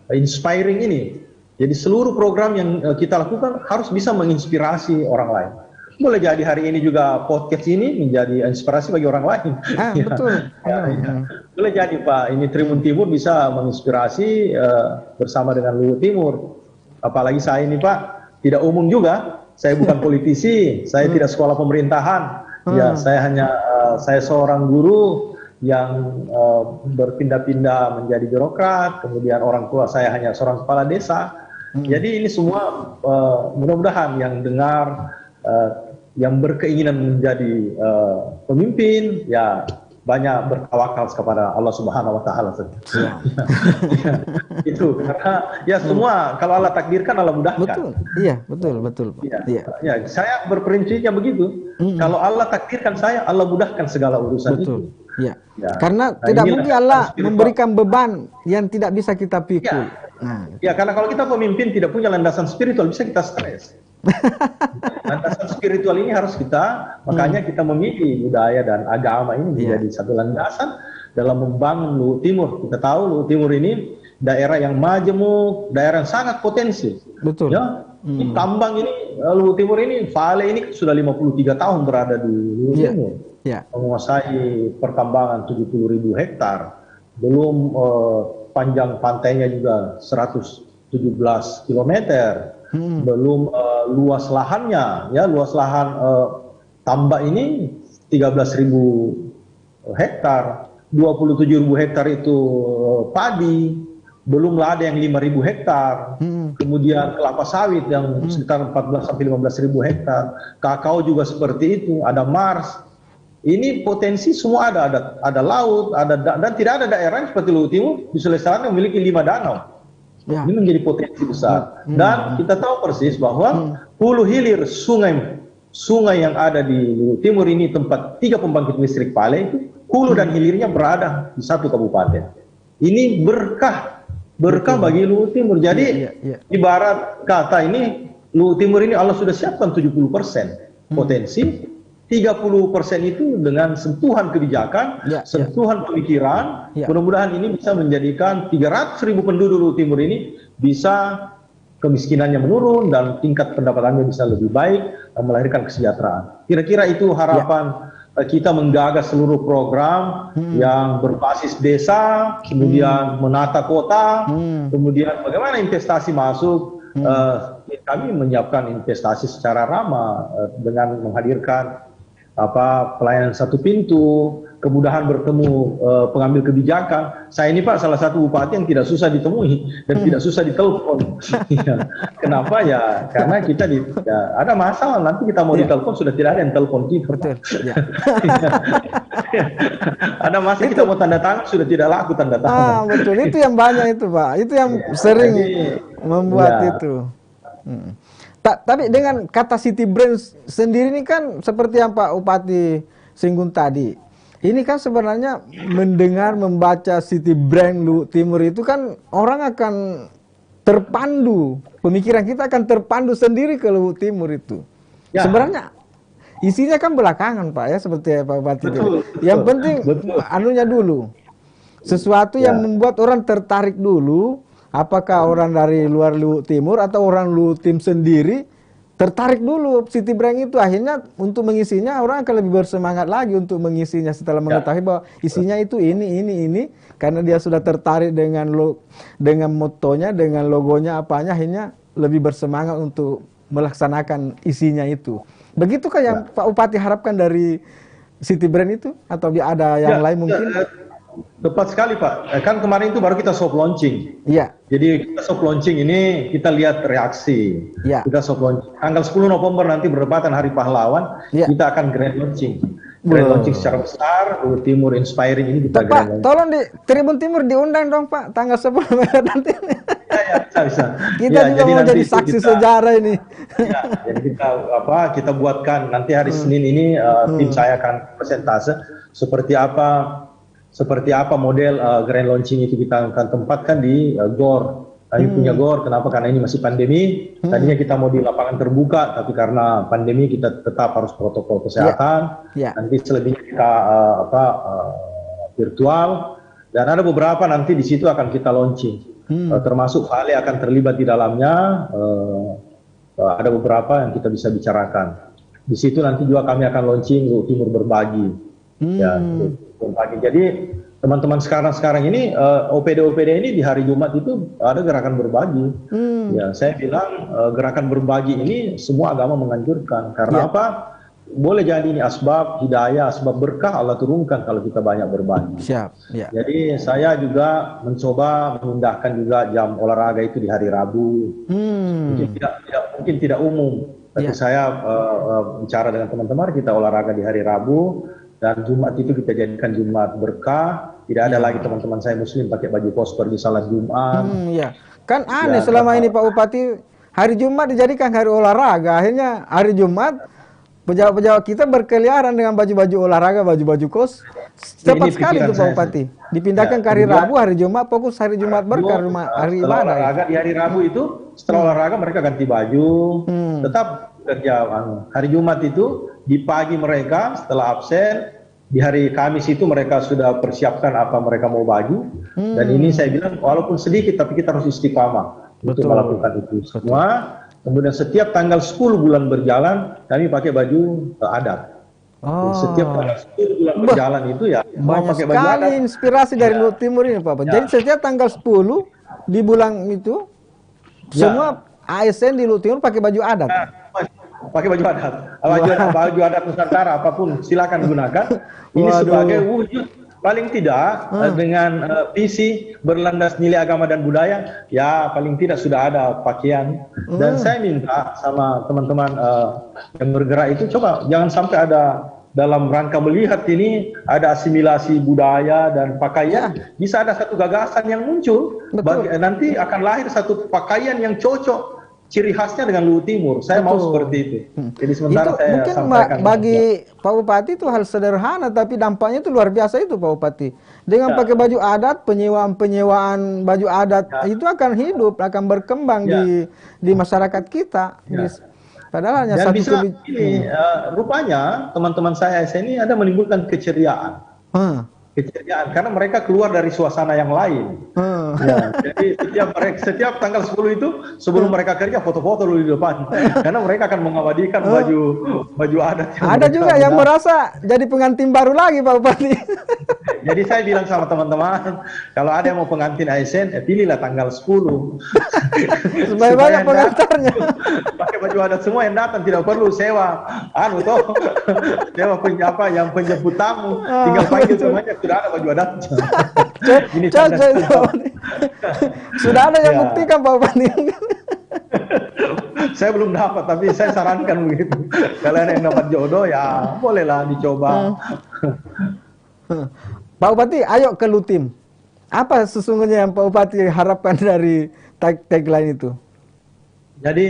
inspiring ini. Jadi seluruh program yang kita lakukan harus bisa menginspirasi orang lain. Boleh jadi hari ini juga podcast ini menjadi inspirasi bagi orang lain. Betul. Boleh jadi Pak, ini Tribun Timur bisa menginspirasi bersama dengan Luhut Timur. Apalagi saya ini Pak, tidak umum juga. Saya bukan politisi, saya tidak sekolah pemerintahan. Ya, saya seorang guru yang berpindah-pindah menjadi birokrat. Kemudian orang tua saya hanya seorang kepala desa. Jadi ini semua mudah-mudahan yang dengar, yang berkeinginan menjadi pemimpin, ya banyak bertawakal kepada Allah Subhanahu Wa Taala. Itu karena ya semua kalau Allah takdirkan Allah mudahkan. Betul, iya betul. Ya, saya berprinsipnya begitu. Kalau Allah takdirkan saya, Allah mudahkan segala urusan itu. Ya. Karena tidak mungkin Allah memberikan beban yang tidak bisa kita pikul. Ya, karena kalau kita pemimpin tidak punya landasan spiritual, bisa kita stres. Landasan spiritual ini harus kita, makanya kita memilih budaya dan agama ini menjadi satu landasan dalam membangun Luhut Timur. Kita tahu Luhut Timur ini daerah yang majemuk, daerah yang sangat potensial. Betul. Ya, ini tambang ini, Luhut Timur ini, Vale ini sudah 53 tahun berada di Luhut Timur. Menguasai pertambangan 70.000 hektar. Belum panjang pantainya juga 117 km. Belum luas lahannya, ya luas lahan tambak ini 13.000 hektar, 27.000 hektar itu padi, belumlah ada yang 5.000 hektar, kemudian kelapa sawit yang sekitar 14 sampai 15.000 hektar, kakao juga seperti itu, ada Mars. Ini potensi semua ada laut, dan tidak ada daerah seperti Luwu Timur di Sulawesi Selatan yang memiliki 5 danau. Ya. Ini menjadi potensi besar. Dan kita tahu persis bahwa hulu hilir sungai yang ada di Luwu Timur ini, tempat 3 pembangkit listrik Pale itu, hulu dan hilirnya berada di satu kabupaten. Ini berkah bagi Luwu Timur. Jadi ibarat kata ini, Luwu Timur ini Allah sudah siapkan 70% potensi. 30% itu dengan sentuhan kebijakan, sentuhan pemikiran, mudah-mudahan ini bisa menjadikan 300.000 penduduk Luwu Timur ini bisa kemiskinannya menurun dan tingkat pendapatannya bisa lebih baik dan melahirkan kesejahteraan. Kira-kira itu harapan kita menggagas seluruh program yang berbasis desa, kemudian menata kota, kemudian bagaimana investasi masuk. Kami menyiapkan investasi secara ramah dengan menghadirkan pelayanan satu pintu, kemudahan bertemu pengambil kebijakan. Saya ini Pak salah satu bupati yang tidak susah ditemui dan tidak susah ditelepon. Kenapa ya? Karena kita ada masalah, nanti kita mau ditelepon sudah tidak ada yang telepon kita. Betul. Ada masalah kita mau tanda tangan sudah tidak laku tanda tangan. Betul, itu yang banyak itu Pak. Itu yang sering membuat itu. Tapi dengan kata city brand sendiri ini kan seperti yang Pak Bupati singgung tadi. Ini kan sebenarnya mendengar, membaca city brand Luwu Timur itu kan orang akan terpandu. Pemikiran kita akan terpandu sendiri ke Luwu Timur itu. Sebenarnya isinya kan belakangan Pak ya, seperti Pak Bupati. Yang penting anunya dulu. Sesuatu yang membuat orang tertarik dulu. Apakah orang dari luar Luwu Timur atau orang Luwu Tim sendiri tertarik dulu city brand itu, akhirnya untuk mengisinya orang akan lebih bersemangat lagi untuk mengisinya setelah mengetahui bahwa isinya itu ini karena dia sudah tertarik dengan motonya, dengan logonya, apanya, akhirnya lebih bersemangat untuk melaksanakan isinya itu. Begitukah yang Pak Bupati harapkan dari city brand itu atau ada yang lain mungkin? Tepat sekali Pak, kan kemarin itu baru kita soft launching. Jadi kita soft launching ini kita lihat reaksi. Kita soft launching. Tanggal 10 November nanti berdepatan Hari Pahlawan, kita akan grand launching. Grand launching secara besar, Luwu Timur Inspiring ini kita grand launching. Tolong di Tribun Timur diundang dong Pak, tanggal 10 November nanti. Bisa. Kita juga mau jadi saksi sejarah ini. Jadi kita buatkan nanti hari Senin ini tim saya akan presentase seperti apa model grand launching itu kita akan tempatkan di GOR. Kami punya GOR, kenapa? Karena ini masih pandemi. Tadinya kita mau di lapangan terbuka, tapi karena pandemi kita tetap harus protokol kesehatan. Nanti selebihnya kita virtual. Dan ada beberapa nanti di situ akan kita launching. Termasuk Vale akan terlibat di dalamnya. Ada beberapa yang kita bisa bicarakan. Di situ nanti juga kami akan launching Luwu Timur Berbagi. Berbagi. Jadi teman-teman sekarang ini OPD ini di hari Jumat itu ada gerakan berbagi. Saya bilang gerakan berbagi ini semua agama menganjurkan. Karena apa? Boleh jadi ini asbab hidayah, asbab berkah Allah turunkan kalau kita banyak berbagi. Jadi saya juga mencoba mengundahkan juga jam olahraga itu di hari Rabu. Mungkin tidak umum, tapi saya bicara dengan teman-teman kita olahraga di hari Rabu. Dan Jumat itu kita jadikan Jumat berkah. Tidak ada lagi teman-teman saya Muslim pakai baju kos pergi salat Jumat. Kan aneh selama ini Pak Bupati, hari Jumat dijadikan hari olahraga. Akhirnya hari Jumat pejabat-pejabat kita berkeliaran dengan baju-baju olahraga, baju-baju kos. Cepat sekali itu Pak Bupati. Dipindahkan ke hari Rabu, hari Jumat fokus hari Jumat berkah, hari ibadah. Olahraga di hari Rabu itu setelah olahraga mereka ganti baju, tetap kerja. Hari Jumat itu di pagi mereka setelah absen, di hari Kamis itu mereka sudah persiapkan apa mereka mau bagi. Dan ini saya bilang walaupun sedikit tapi kita harus istiqamah untuk melakukan itu semua. Kemudian setiap tanggal 10 bulan berjalan kami pakai baju adat. Setiap tanggal 10 bulan berjalan itu banyak pakai baju sekali adat. Inspirasi dari Luwu Timur ini Pak. Jadi setiap tanggal 10 di bulan itu semua ASN di Luwu Timur pakai baju adat. Pakai baju adat, baju adat Nusantara apapun silakan gunakan. Ini sebagai wujud paling tidak dengan visi berlandas nilai agama dan budaya, ya paling tidak sudah ada pakaian. Dan saya minta sama teman-teman yang bergerak itu, coba jangan sampai ada dalam rangka melihat ini ada asimilasi budaya dan pakaian, bisa ada satu gagasan yang muncul, nanti akan lahir satu pakaian yang cocok ciri khasnya dengan Luwu Timur. Saya mau seperti itu. Jadi sementara itu saya mungkin sampaikan bagi Pak Bupati itu hal sederhana, tapi dampaknya itu luar biasa itu Pak Bupati. Dengan pakai baju adat, penyewaan baju adat itu akan hidup, akan berkembang di masyarakat kita. Padahal hanya dan satu bisa ini, rupanya teman-teman saya ini ada menimbulkan keceriaan. Keceriaan karena mereka keluar dari suasana yang lain. Ya, jadi setiap tanggal 10 itu sebelum mereka kerja foto-foto dulu di depan, karena mereka akan mengabadikan baju adat. Ada juga yang merasa jadi pengantin baru lagi Pak Bupati. Jadi saya bilang sama teman-teman, kalau ada yang mau pengantin ASN, pilihlah tanggal 10. Supaya banyak pengantarnya. Pakai baju adat semua yang datang, tidak perlu sewa sewa yang penjemput tamu, tinggal panggil semuanya, sudah ada baju adat. Ini sudah ada yang buktikan Pak Bupati. Saya belum dapat, tapi saya sarankan begitu. Kalau ada yang dapat jodoh, ya bolehlah dicoba. Pak Bupati, ayo ke Lutim. Apa sesungguhnya yang Pak Bupati harapkan dari tagline itu? Jadi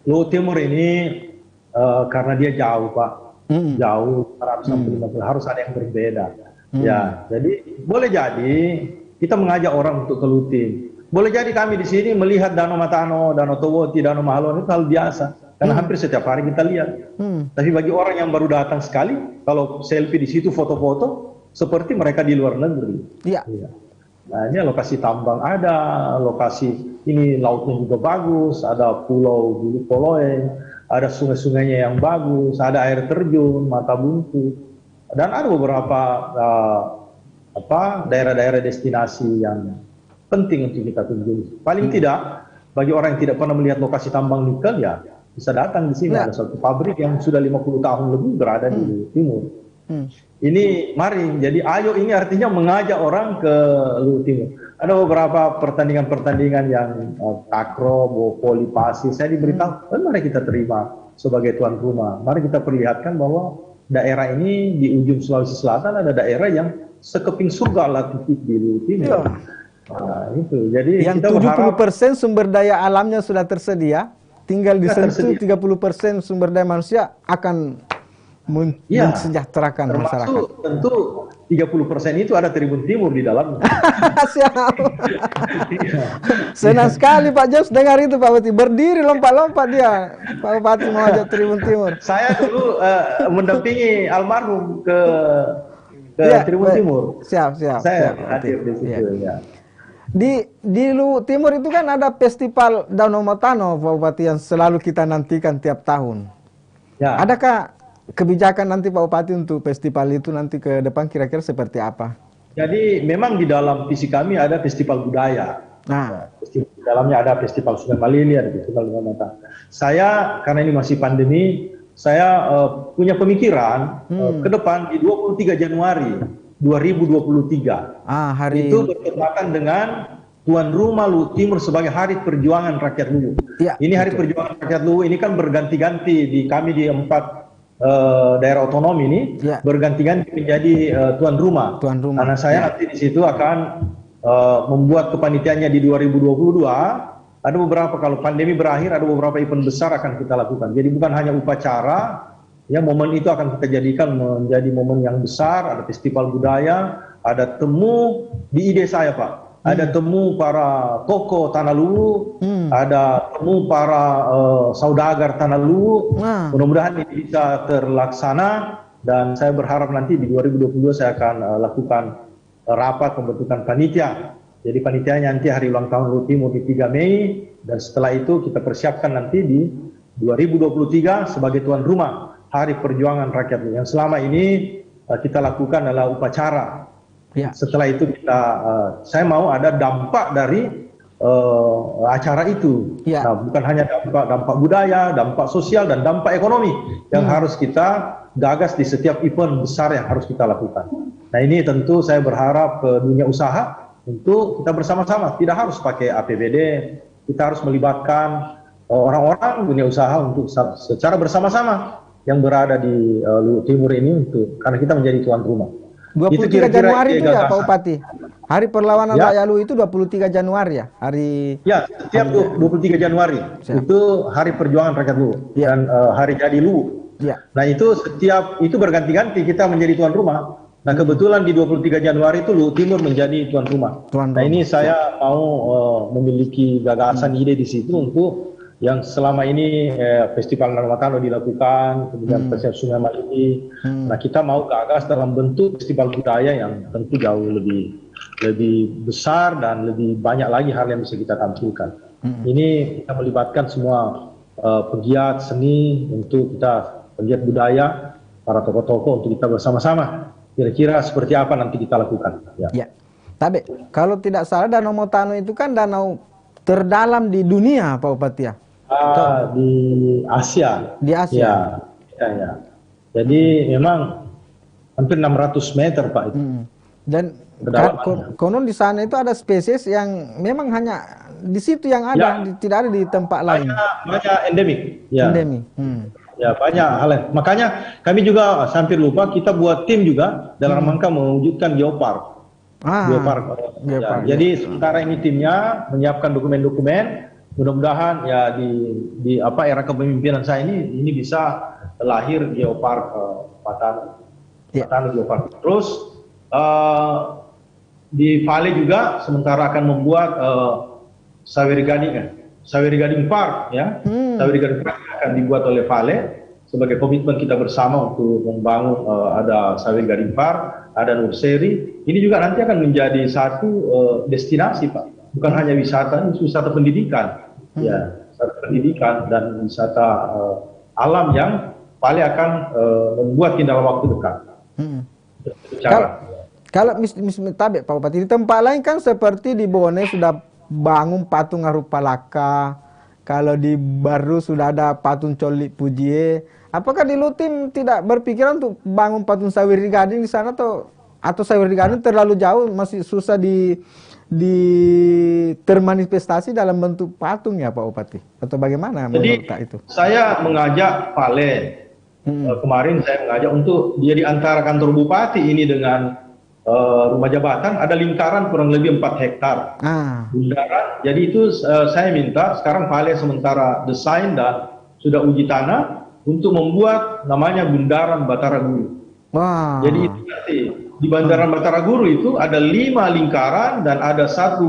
Luwu Timur ini karena dia jauh Pak, jauh 150, harus ada yang berbeda. Ya, jadi boleh jadi kita mengajak orang untuk ke Lutim. Boleh jadi kami di sini melihat Danau Matano, Danau Towoti, Danau Mahalon itu hal biasa. Karena hampir setiap hari kita lihat. Tapi bagi orang yang baru datang sekali, kalau selfie di situ foto-foto, seperti mereka di luar negeri. Iya. Nah ini lokasi tambang ada, lokasi ini lautnya juga bagus, ada pulau Bulu Poloeng, ada sungai-sungainya yang bagus, ada air terjun, Mata Buntu, dan ada beberapa daerah-daerah destinasi yang penting untuk kita kunjungi. Paling tidak bagi orang yang tidak pernah melihat lokasi tambang nikel, ya bisa datang di sini. Ada satu pabrik yang sudah 50 tahun lebih berada di timur. Ini mari, jadi ayo ini artinya mengajak orang ke Luwu Timur. Ada beberapa pertandingan-pertandingan yang takraw, voli, pasi. Saya diberitahu, mari kita terima sebagai tuan rumah. Mari kita perlihatkan bahwa daerah ini di ujung Sulawesi Selatan ada daerah yang sekeping surga latitude di Luwu Timur. Nah, itu. Jadi yang kita 70% sumber daya alamnya sudah tersedia, tinggal disentuh 30% sumber daya manusia akan mensejahterakan masyarakat. Tentu 30% itu ada Tribun Timur di dalamnya. Siap. Senang sekali Pak Jos dengar itu Pak Bupati. Berdiri lompat-lompat dia. Pak Bupati mau ajak Tribun Timur. Saya dulu mendampingi almarhum ke Tribun Timur. Siap. Saya hadir di situ ya. Di Luwu Timur itu kan ada festival Danau Matano Pak Bupati yang selalu kita nantikan tiap tahun. Ya. Adakah kebijakan nanti Pak Bupati untuk festival itu nanti ke depan kira-kira seperti apa? Jadi memang di dalam visi kami ada festival budaya. Di dalamnya ada festival Sungai Malili, ada festival Danau Matano. Saya karena ini masih pandemi, saya punya pemikiran ke depan di 23 Januari 2023. Hari itu bertepatan dengan tuan rumah Luwu Timur sebagai Hari Perjuangan Rakyat Luwu. Ya, ini Hari Perjuangan Rakyat Luwu ini kan berganti-ganti kami di 4 daerah otonom ini berganti-ganti menjadi tuan rumah. Karena saya nanti di situ akan membuat kepanitiaannya di 2022. Ada beberapa, kalau pandemi berakhir, ada beberapa event besar akan kita lakukan. Jadi bukan hanya upacara, ya momen itu akan kita jadikan menjadi momen yang besar. Ada festival budaya, ada temu di ide saya Pak. Ada temu para tokoh Tanah Luwu, ada temu para saudagar Tanah Luwu. Mudah-mudahan ini bisa terlaksana dan saya berharap nanti di 2022 saya akan lakukan rapat pembentukan panitia. Jadi panitianya nanti hari ulang tahun Luwu Timur di 3 Mei dan setelah itu kita persiapkan nanti di 2023 sebagai tuan rumah Hari Perjuangan Rakyat Luwu. Yang selama ini kita lakukan adalah upacara. Setelah itu saya mau ada dampak dari acara itu. Nah, bukan hanya dampak budaya, dampak sosial, dan dampak ekonomi yang harus kita gagas di setiap event besar yang harus kita lakukan. Nah ini tentu saya berharap dunia usaha untuk kita bersama-sama, tidak harus pakai APBD, kita harus melibatkan orang-orang dunia usaha untuk secara bersama-sama yang berada di Luwu Timur ini karena kita menjadi tuan rumah. 23 Januari itu ya Pak Bupati. Hari perlawanan rakyat Luwu itu 23 Januari ya? Ya, setiap 23 Januari. Siap. Itu hari perjuangan rakyat Luwu dan hari jadi Luwu. Ya. Nah, itu berganti-ganti kita menjadi tuan rumah. Nah, kebetulan di 23 Januari itu Luwu Timur menjadi tuan rumah. Nah, ini saya mau memiliki gagasan ide di situ untuk yang selama ini Festival Narmatano dilakukan, kemudian Festival Sungai Malini. Nah, kita mau gagas dalam bentuk festival budaya yang tentu jauh lebih besar dan lebih banyak lagi hal yang bisa kita tampilkan. Ini kita melibatkan semua pegiat seni untuk kita, pegiat budaya, para tokoh-tokoh untuk kita bersama-sama. Kira-kira seperti apa nanti kita lakukan. Ya. Tapi kalau tidak salah Danau Motano itu kan danau terdalam di dunia Pak Bupati ya? Di Asia. Di Asia. Ya. Jadi memang hampir 600 meter Pak itu. Dan konon di sana itu ada spesies yang memang hanya di situ yang ada, tidak ada di tempat lain. Banyak endemik. Ya. Endemik. Ya banyak hal. Makanya kami juga hampir lupa kita buat tim juga dalam rangka mewujudkan geopark. Geopark. Jadi sementara ini timnya menyiapkan dokumen-dokumen. Mudah-mudahan ya di era kepemimpinan saya ini bisa lahir geopark Motano Geopark. Terus di Vale juga sementara akan membuat Sawer Gading Park ya. Sawer Gading Park akan dibuat oleh Vale sebagai komitmen kita bersama untuk membangun ada Sawer Gading Park, ada Nurseri. Ini juga nanti akan menjadi satu destinasi Pak. Bukan hanya wisata, ini wisata pendidikan. Ya, wisata pendidikan dan wisata alam yang Vale akan membuat dalam waktu dekat. Kalau misalnya Pak Bupati di tempat lain kan seperti di Bone sudah bangun patung Arupalaka, kalau di Baru sudah ada patung Colik Pujie. Apakah di Lutim tidak berpikiran untuk bangun patung Sawer Gading di sana atau Sawer Gading terlalu jauh, masih susah termanifestasi dalam bentuk patung ya Pak Bupati? Atau bagaimana menurut Pak itu? Saya mengajak Vale. Kemarin saya mengajak untuk dia di antara kantor bupati ini dengan rumah jabatan ada lingkaran kurang lebih 4 hektar. Bundaran. Jadi itu saya minta sekarang Vale sementara desain dan sudah uji tanah untuk membuat namanya Bundaran Batara Guru. Jadi itu nanti di Bandaran Batara Guru itu ada 5 lingkaran dan ada 1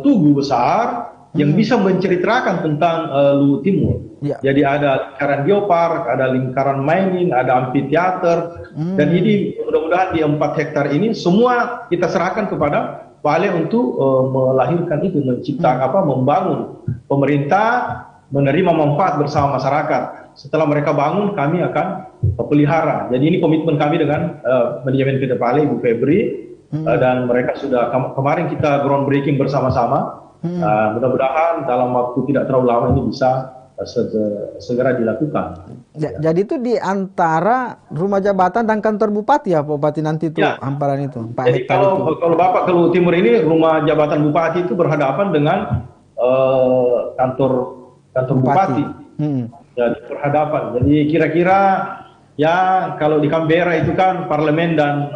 tugu besar yang bisa menceritakan tentang Luwu Timur. Jadi ada lingkaran geopark, ada lingkaran mining, ada amphitheater, dan ini mudah-mudahan di 4 hektar ini semua kita serahkan kepada Vale untuk melahirkan itu, menciptakan membangun. Pemerintah menerima manfaat bersama masyarakat. Setelah mereka bangun, kami akan pelihara. Jadi ini komitmen kami dengan manajemen PT Vale, Ibu Febri, dan mereka sudah kemarin kita groundbreaking bersama-sama. Mudah-mudahan dalam waktu tidak terlalu lama ini bisa segera dilakukan. Jadi itu di antara rumah jabatan dan kantor bupati ya Pak Bupati nanti itu hamparan itu. Jadi kalau Bapak ke Luwu Timur ini rumah jabatan bupati itu berhadapan dengan kantor bupati. Ya, berhadapan. Jadi kira-kira ya kalau di Canberra itu kan parlemen dan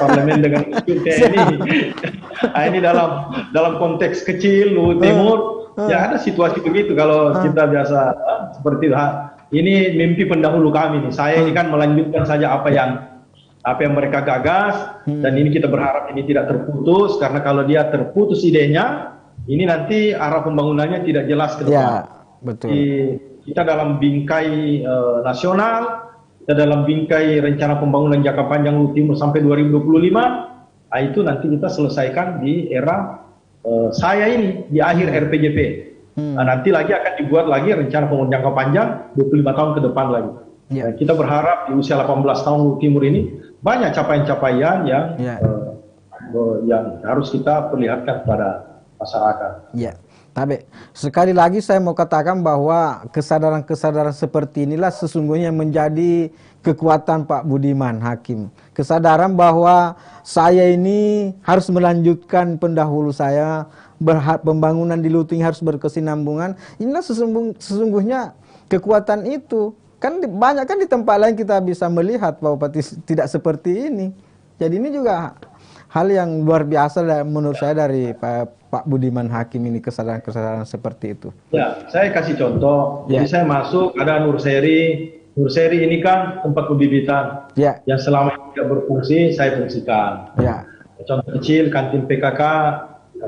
parlemen dengan TNI. Nah, ini dalam konteks kecil Luwu Timur ya ada situasi begitu kalau kita biasa seperti itu. Ini mimpi pendahulu kami nih. Saya ini kan melanjutkan saja apa yang mereka gagas dan ini kita berharap ini tidak terputus karena kalau dia terputus idenya ini nanti arah pembangunannya tidak jelas ke depan. Betul. Kita dalam bingkai nasional, kita dalam bingkai rencana pembangunan jangka panjang Luwu Timur sampai 2025, itu nanti kita selesaikan di era saya ini, di akhir RPJP. Nanti lagi akan dibuat lagi rencana pembangunan jangka panjang 25 tahun ke depan lagi. Kita berharap di usia 18 tahun Luwu Timur ini banyak capaian-capaian yang harus kita perlihatkan kepada masyarakat. Tapi sekali lagi saya mau katakan bahwa kesadaran-kesadaran seperti inilah sesungguhnya menjadi kekuatan Pak Budiman Hakim. Kesadaran bahwa saya ini harus melanjutkan pendahulu saya, pembangunan di Luting harus berkesinambungan. Inilah sesungguhnya kekuatan itu. Kan banyak kan di tempat lain kita bisa melihat bahwa tidak seperti ini. Jadi ini juga hal yang luar biasa menurut saya dari Pak Budiman Hakim ini, kesadaran-kesadaran seperti itu. Ya, saya kasih contoh. Ya. Jadi saya masuk, ada Nurseri. Nurseri ini kan tempat pembibitan. Ya. Yang selama ini tidak berfungsi, saya fungsikan. Ya. Contoh kecil, kantin PKK,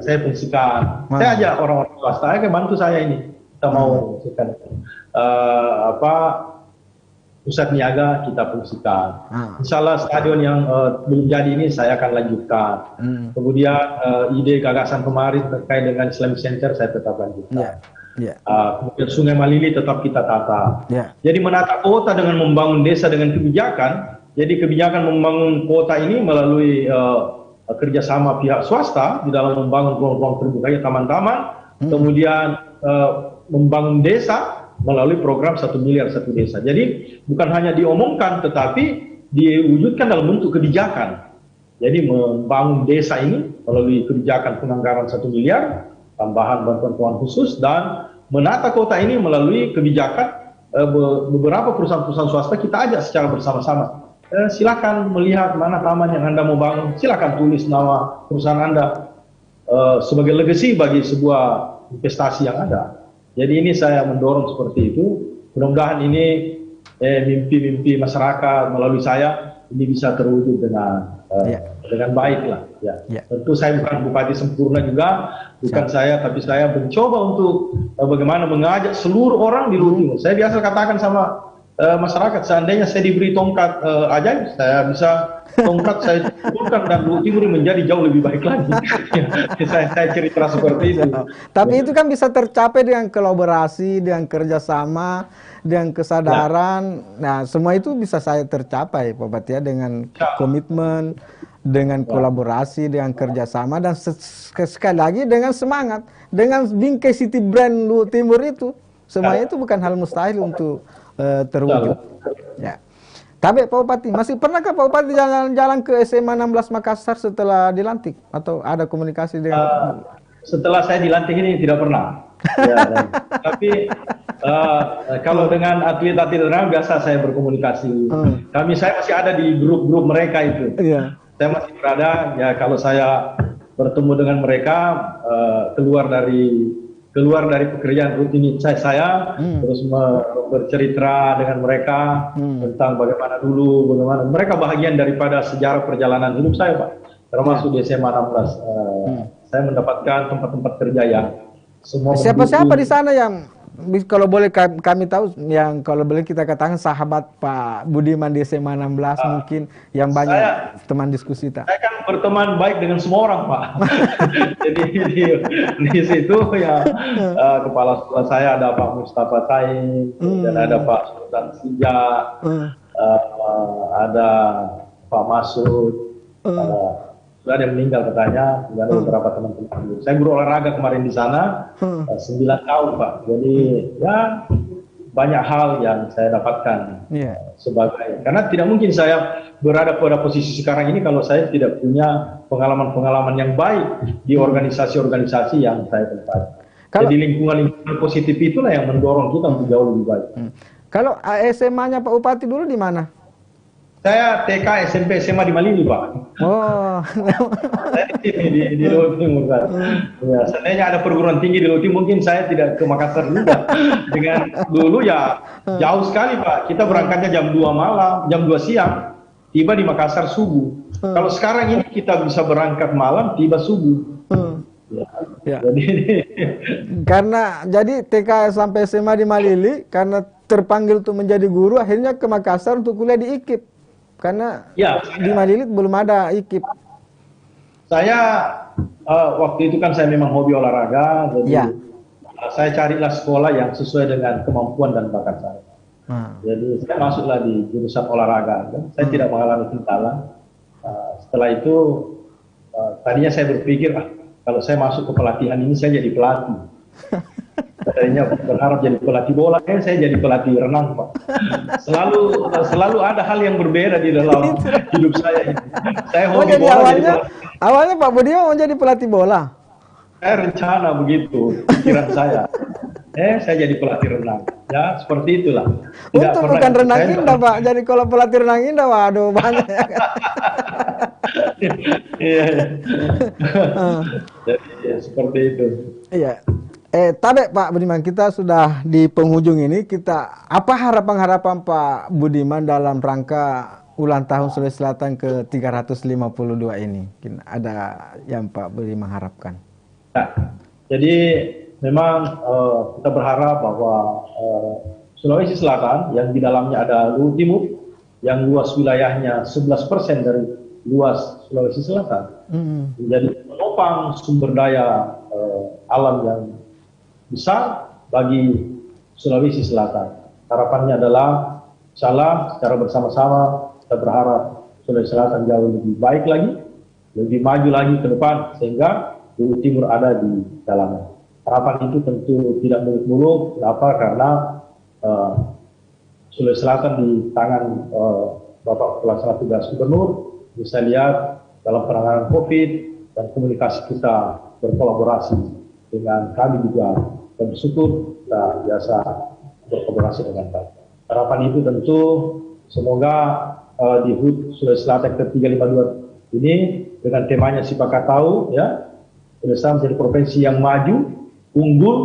saya fungsikan. Saya ajak orang-orang swasta, ayo bantu saya ini. Kita mau fungsikan. Pusat niaga kita fungsikan. Insya Allah stadion yang belum jadi ini saya akan lanjutkan. Kemudian ide gagasan kemarin terkait dengan Islamic Center saya tetap lanjutkan. Kemudian Sungai Malili tetap kita tata. Jadi menata kota dengan membangun desa dengan kebijakan. Jadi kebijakan membangun kota ini melalui kerjasama pihak swasta di dalam membangun ruang-ruang terbuka, taman-taman. Kemudian membangun desa melalui program 1 miliar 1 desa. Jadi bukan hanya diomongkan tetapi diwujudkan dalam bentuk kebijakan. Jadi membangun desa ini melalui kebijakan penganggaran 1 miliar, tambahan bantuan keuangan khusus, dan menata kota ini melalui kebijakan beberapa perusahaan-perusahaan swasta kita ajak secara bersama-sama. Silakan melihat mana taman yang Anda mau bangun, silakan tulis nama perusahaan Anda sebagai legacy bagi sebuah investasi yang ada. Jadi ini saya mendorong seperti itu. Mudah-mudahan ini mimpi-mimpi masyarakat melalui saya ini bisa terwujud dengan baik lah. Tentu saya bukan bupati sempurna juga, bukan saya, tapi saya mencoba untuk bagaimana mengajak seluruh orang di Lutimur. Saya biasa katakan sama masyarakat, seandainya saya diberi tongkat ajaib, saya bisa tongkat saya turunkan dan Lutimur menjadi jauh lebih baik lagi. saya cerita seperti itu. Tapi itu kan bisa tercapai dengan kolaborasi, dengan kerjasama, dengan kesadaran. Nah, semua itu bisa saya tercapai, Pak Bupati, ya, dengan komitmen, dengan kolaborasi, dengan kerjasama, dan sekali lagi dengan semangat, dengan bingkai city brand Lutimur itu. Semuanya itu bukan hal mustahil untuk terwujud. Ya. Tapi Pak Bupati, masih pernahkah Pak Bupati jalan-jalan ke SMA 16 Makassar setelah dilantik? Atau ada komunikasi dengan... Setelah saya dilantik ini tidak pernah. Tapi kalau dengan atlet-atlet renang biasa saya berkomunikasi. Saya masih ada di grup-grup mereka itu. Saya masih berada, ya kalau saya bertemu dengan mereka, keluar dari pekerjaan rutinitas saya, terus bercerita dengan mereka tentang bagaimana mereka bahagian daripada sejarah perjalanan hidup saya, Pak. Termasuk di SMA 16, saya mendapatkan tempat-tempat kerja yang semua. Siapa-siapa di sana yang kalau boleh kami tahu, yang kalau boleh kita katakan sahabat Pak Budiman di SMA 16 mungkin yang banyak teman diskusi kita. Saya kan berteman baik dengan semua orang, Pak. Jadi di situ ya kepala sekolah saya ada Pak Mustafa Said, dan ada Pak Sultan Sija, ada Pak Masud, sudah ada yang meninggal katanya, dan ada beberapa teman-teman. Saya guru olahraga kemarin di sana 9 tahun, Pak. Jadi ya banyak hal yang saya dapatkan sebagai, karena tidak mungkin saya berada pada posisi sekarang ini kalau saya tidak punya pengalaman-pengalaman yang baik di organisasi-organisasi yang saya tempati. Jadi lingkungan-lingkungan positif itulah yang mendorong kita untuk jauh lebih baik. Kalau SMA-nya Pak Bupati dulu di mana? Saya TK, SMP, SMA di Malili, Pak. Oh. Saya di Lutimur, Pak. Ya, seandainya ada perguruan tinggi di Lutimur, mungkin saya tidak ke Makassar juga. Dengan dulu ya jauh sekali, Pak. Kita berangkatnya jam 2 malam, jam 2 siang, tiba di Makassar subuh. Kalau sekarang ini kita bisa berangkat malam, tiba subuh. Karena jadi TK sampai SMA di Malili, karena terpanggil untuk menjadi guru, akhirnya ke Makassar untuk kuliah di IKIP. Karena di Malili belum ada IKIP. Saya waktu itu kan saya memang hobi olahraga, jadi saya carilah sekolah yang sesuai dengan kemampuan dan bakat saya. Jadi saya masuklah di jurusan olahraga. Saya tidak mengalami kendala. Setelah itu tadinya saya berpikir kalau saya masuk ke pelatihan ini saya jadi pelatih. Tadinya berharap jadi pelatih bola, saya jadi pelatih renang, Pak. Selalu ada hal yang berbeda di dalam hidup saya ini. Saya Oh hobi jadi bola, jadi awalnya, pelatih. awalnya Pak Budiman mau jadi pelatih bola. Saya rencana begitu, pikiran saya. Saya jadi pelatih renang. Ya, seperti itulah. Tidak Untung pernah bukan renang saya indah Pak. Jadi kalau pelatih renang indah, waduh banyak. Iya, iya. Eh, Jadi ya, seperti itu. Iya. Tapi Pak Budiman, kita sudah di penghujung ini. Kita apa harapan-harapan Pak Budiman dalam rangka ulang tahun Sulawesi Selatan ke 352 ini? Mungkin ada yang Pak Budiman harapkan? Nah, jadi memang kita berharap bahwa Sulawesi Selatan yang di dalamnya ada Luhut Timur yang luas wilayahnya 11% dari luas Sulawesi Selatan menjadi penopang sumber daya alam yang besar bagi Sulawesi Selatan. Harapannya adalah insya secara bersama-sama kita berharap Sulawesi Selatan jauh lebih baik lagi, lebih maju lagi ke depan sehingga Luhut Timur ada di dalamnya. Harapan itu tentu tidak muluk-muluk. Kenapa? Karena Sulawesi Selatan di tangan Bapak Pelaksana Tugas Gubernur bisa lihat dalam penanganan COVID dan komunikasi kita berkolaborasi dengan kami juga dan bersyukur kita biasa berkolaborasi dengan baik. Harapan itu tentu semoga di HUT Sulawesi Selatan ke-352 ini dengan temanya Sipakat Tahu ya, Sulawesi menjadi provinsi yang maju, unggul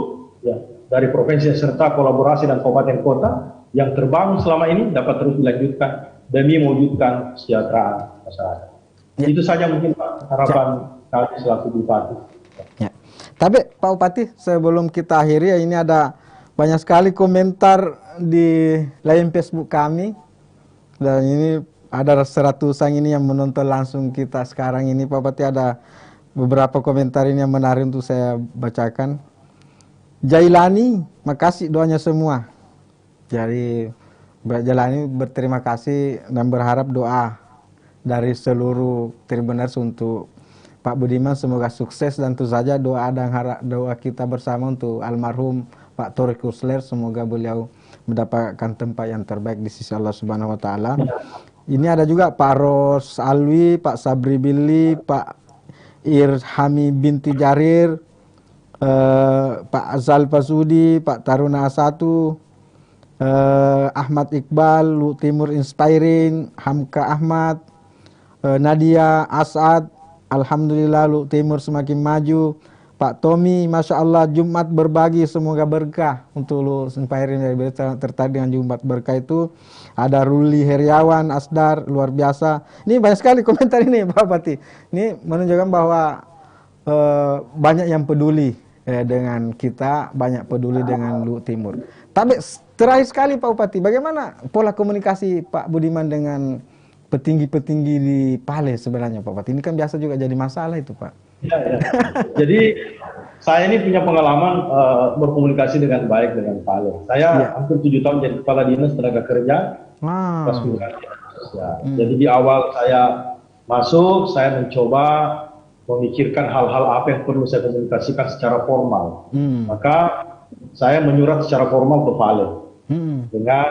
ya, dari provinsi serta kolaborasi dan kabupaten kota yang terbangun selama ini dapat terus dilanjutkan demi mewujudkan kesejahteraan masyarakat. Ya. Itu saja mungkin Pak harapan kami selaku Bupati. Ya. Tapi Pak Bupati, sebelum kita akhiri ya, ini ada banyak sekali komentar di line Facebook kami dan ini ada seratusan ini yang menonton langsung kita sekarang ini. Pak Bupati, ada beberapa komentar ini yang menarik untuk saya bacakan. Jailani, makasih doanya semua. Jadi Jailani berterima kasih dan berharap doa dari seluruh Tribuners untuk Pak Budiman semoga sukses, dan tentu saja doa dan doa kita bersama untuk almarhum Pak Torik Kusler, semoga beliau mendapatkan tempat yang terbaik di sisi Allah Subhanahu wa taala. Ini ada juga Pak Ros Alwi, Pak Sabri Billy, Pak Irhami binti Jarir, Pak Azal Pasudi, Pak Taruna Asatu, Ahmad Iqbal, Luhut Timur Inspiring, Hamka Ahmad, Nadia Asad, Alhamdulillah Luhut Timur semakin maju, Pak Tommy, Masya Allah Jumat berbagi semoga berkah untuk Luhut Inspiring, dari tertarik dengan Jumat berkah itu. Ada Ruli Heriawan, Asdar, luar biasa. Ini banyak sekali komentar ini Pak Bupati. Ini menunjukkan bahwa banyak yang peduli dengan kita, banyak peduli dengan Luhut Timur. Tapi terakhir sekali Pak Bupati, bagaimana pola komunikasi Pak Budiman dengan petinggi-petinggi di Pale sebenarnya Pak Bupati? Ini kan biasa juga jadi masalah itu Pak. Ya, ya. Jadi saya ini punya pengalaman berkomunikasi dengan baik dengan Pale. Saya hampir 7 tahun jadi kepala dinas tenaga kerja. Ya. Jadi di awal saya masuk, saya mencoba memikirkan hal-hal apa yang perlu saya komunikasikan secara formal. Maka saya menyurat secara formal ke Pale dengan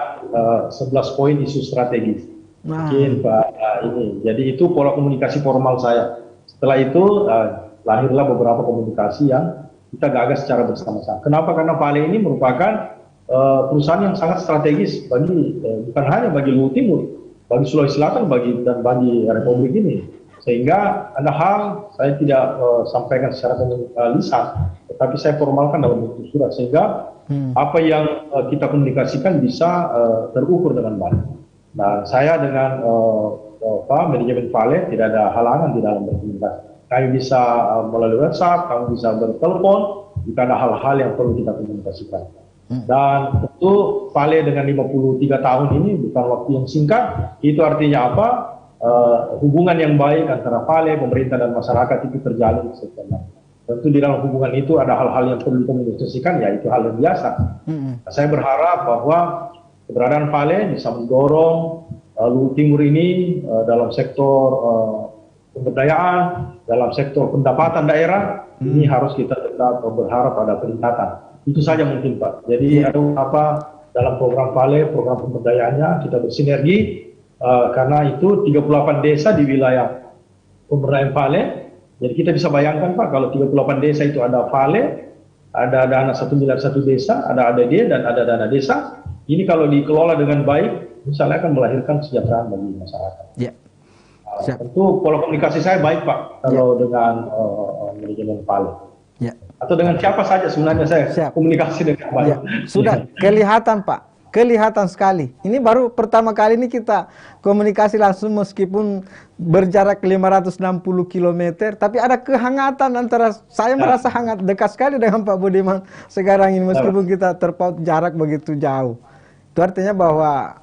11 poin isu strategis. Mungkin Pak ini. Jadi itu pola komunikasi formal saya. Setelah itu lahirlah beberapa komunikasi yang kita gagas secara bersama-sama. Kenapa? Karena Pale ini merupakan perusahaan yang sangat strategis bagi bukan hanya bagi Luhut Timur, bagi Sulawesi Selatan, dan bagi Republik ini. Sehingga ada hal saya tidak sampaikan secara lisan, tetapi saya formalkan dalam bentuk surat sehingga apa yang kita komunikasikan bisa terukur dengan baik. Nah, saya dengan manajemen Pale tidak ada halangan di dalam berkomunikasi. Kami bisa melalui WhatsApp, kami bisa bertelepon jika ada hal-hal yang perlu kita komunikasikan. Dan tentu Pale dengan 53 tahun ini bukan waktu yang singkat. Itu artinya apa? Hubungan yang baik antara Pale, pemerintah dan masyarakat itu terjalin sebenarnya. Tentu di dalam hubungan itu ada hal-hal yang perlu dikomunikasikan, ya itu hal yang biasa. Saya berharap bahwa keberadaan Pale bisa mendorong Luhut Timur ini dalam sektor pemberdayaan, dalam sektor pendapatan daerah, ini harus kita tetap berharap ada peningkatan. Itu saja mungkin Pak. Jadi ada apa dalam program Vale, program pemberdayaannya kita bersinergi karena itu 38 desa di wilayah pemberdayaan Vale. Jadi kita bisa bayangkan Pak, kalau 38 desa itu ada Vale, ada dana 1 miliar satu desa, ada ADD dan ada dana desa. Ini kalau dikelola dengan baik, misalnya akan melahirkan kesejahteraan bagi masyarakat. Ya. Tentu pola komunikasi saya baik Pak, kalau dengan manajemen Vale. Ya. Atau dengan siapa saja sebenarnya saya komunikasi dengan baik. Ya. Sudah kelihatan Pak. Kelihatan sekali. Ini baru pertama kali ini kita komunikasi langsung meskipun berjarak 560 km. Tapi ada kehangatan antara saya merasa hangat dekat sekali dengan Pak Budiman sekarang ini meskipun kita terpaut jarak begitu jauh. Itu artinya bahwa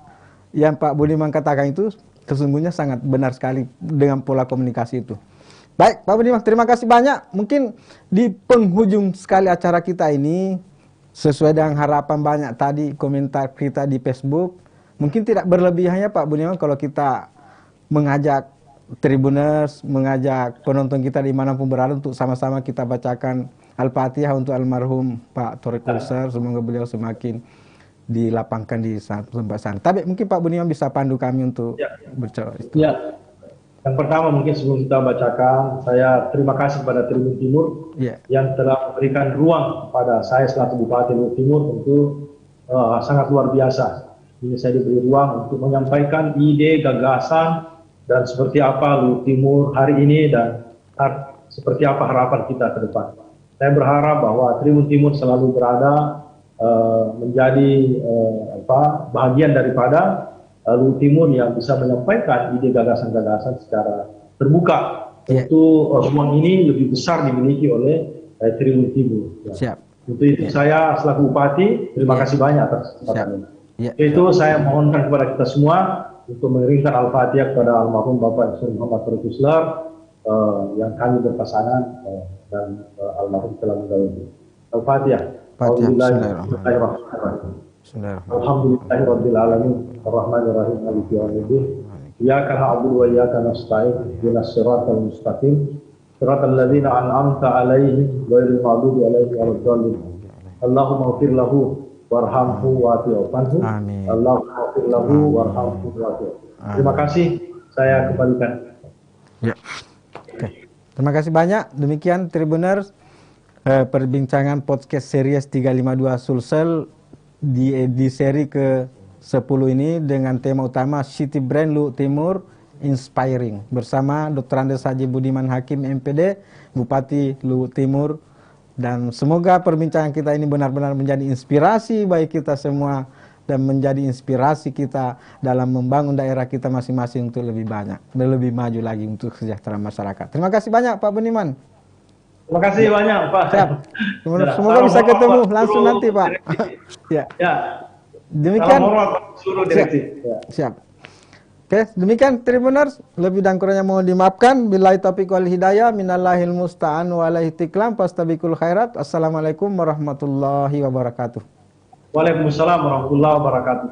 yang Pak Budiman katakan itu sesungguhnya sangat benar sekali dengan pola komunikasi itu. Baik Pak Budiman, terima kasih banyak. Mungkin di penghujung sekali acara kita ini, sesuai dengan harapan banyak tadi komentar kita di Facebook, mungkin tidak berlebihannya Pak Budiman kalau kita mengajak Tribuners, mengajak penonton kita dimanapun berada untuk sama-sama kita bacakan Al-Fatihah untuk almarhum Pak Torik Ulser, semoga beliau semakin dilapangkan di tempat sana. Tapi mungkin Pak Budiman bisa pandu kami untuk berbicara itu. Ya. Yang pertama mungkin sebelum kita bacakan, saya terima kasih kepada Tribun Timur yang telah memberikan ruang kepada saya selaku Bupati Luhut Timur, tentu sangat luar biasa. Ini saya diberi ruang untuk menyampaikan ide, gagasan, dan seperti apa Luhut Timur hari ini dan seperti apa harapan kita ke depan. Saya berharap bahwa Tribun Timur selalu berada menjadi bahagian daripada Luhut Timur yang bisa menyampaikan ide gagasan-gagasan secara terbuka. Tentu ruang ini lebih besar dimiliki oleh Tribun Timur. Siap. Untuk itu saya selaku Bupati terima kasih banyak atas kesempatan ini. Itu saya mohonkan kepada kita semua untuk mengirimkan Al-Fatihah kepada almarhum Bapak Insinyur Muhammad Torik Ulser yang kami berpasangan dan almarhum telah meninggal. Al-Fatihah. Bismillahirrahmanirrahim. Alhamdulillahirabbil alamin arrahmanirrahim maliki yaumiddin iyyaka na'budu wa iyyaka nasta'in ihdinas siratal mustaqim siratal ladzina an'amta 'alaihim ghairil maghdubi alaihim waladdallin Allahumma ighfir lahu warhamhu wa'fu anhu Allahumma ighfir lahu warhamhu wa'fu. Terima kasih, saya kembalikan. Ya. Oke. Terima kasih banyak. Demikian Tribuners perbincangan podcast series 352 Sulsel di seri ke-10 ini dengan tema utama City Brand Luhut Timur Inspiring bersama Dr. Andes Haji Budiman Hakim MPD Bupati Luhut Timur, dan semoga perbincangan kita ini benar-benar menjadi inspirasi bagi kita semua dan menjadi inspirasi kita dalam membangun daerah kita masing-masing untuk lebih banyak dan lebih maju lagi untuk kesejahteraan masyarakat. Terima kasih banyak Pak Budiman. Terima kasih banyak Pak. Siap. Semoga bisa ketemu langsung nanti Pak. Ya. Demikian. Siap. Oke, demikian Tribuners, lebih dan kurangnya mohon dimaafkan. Billahi taufiq wal hidayah, minallahil musta'an wa alaihi tiklam, fastabiqul khairat. Assalamualaikum warahmatullahi wabarakatuh. Waalaikumsalam warahmatullahi wabarakatuh.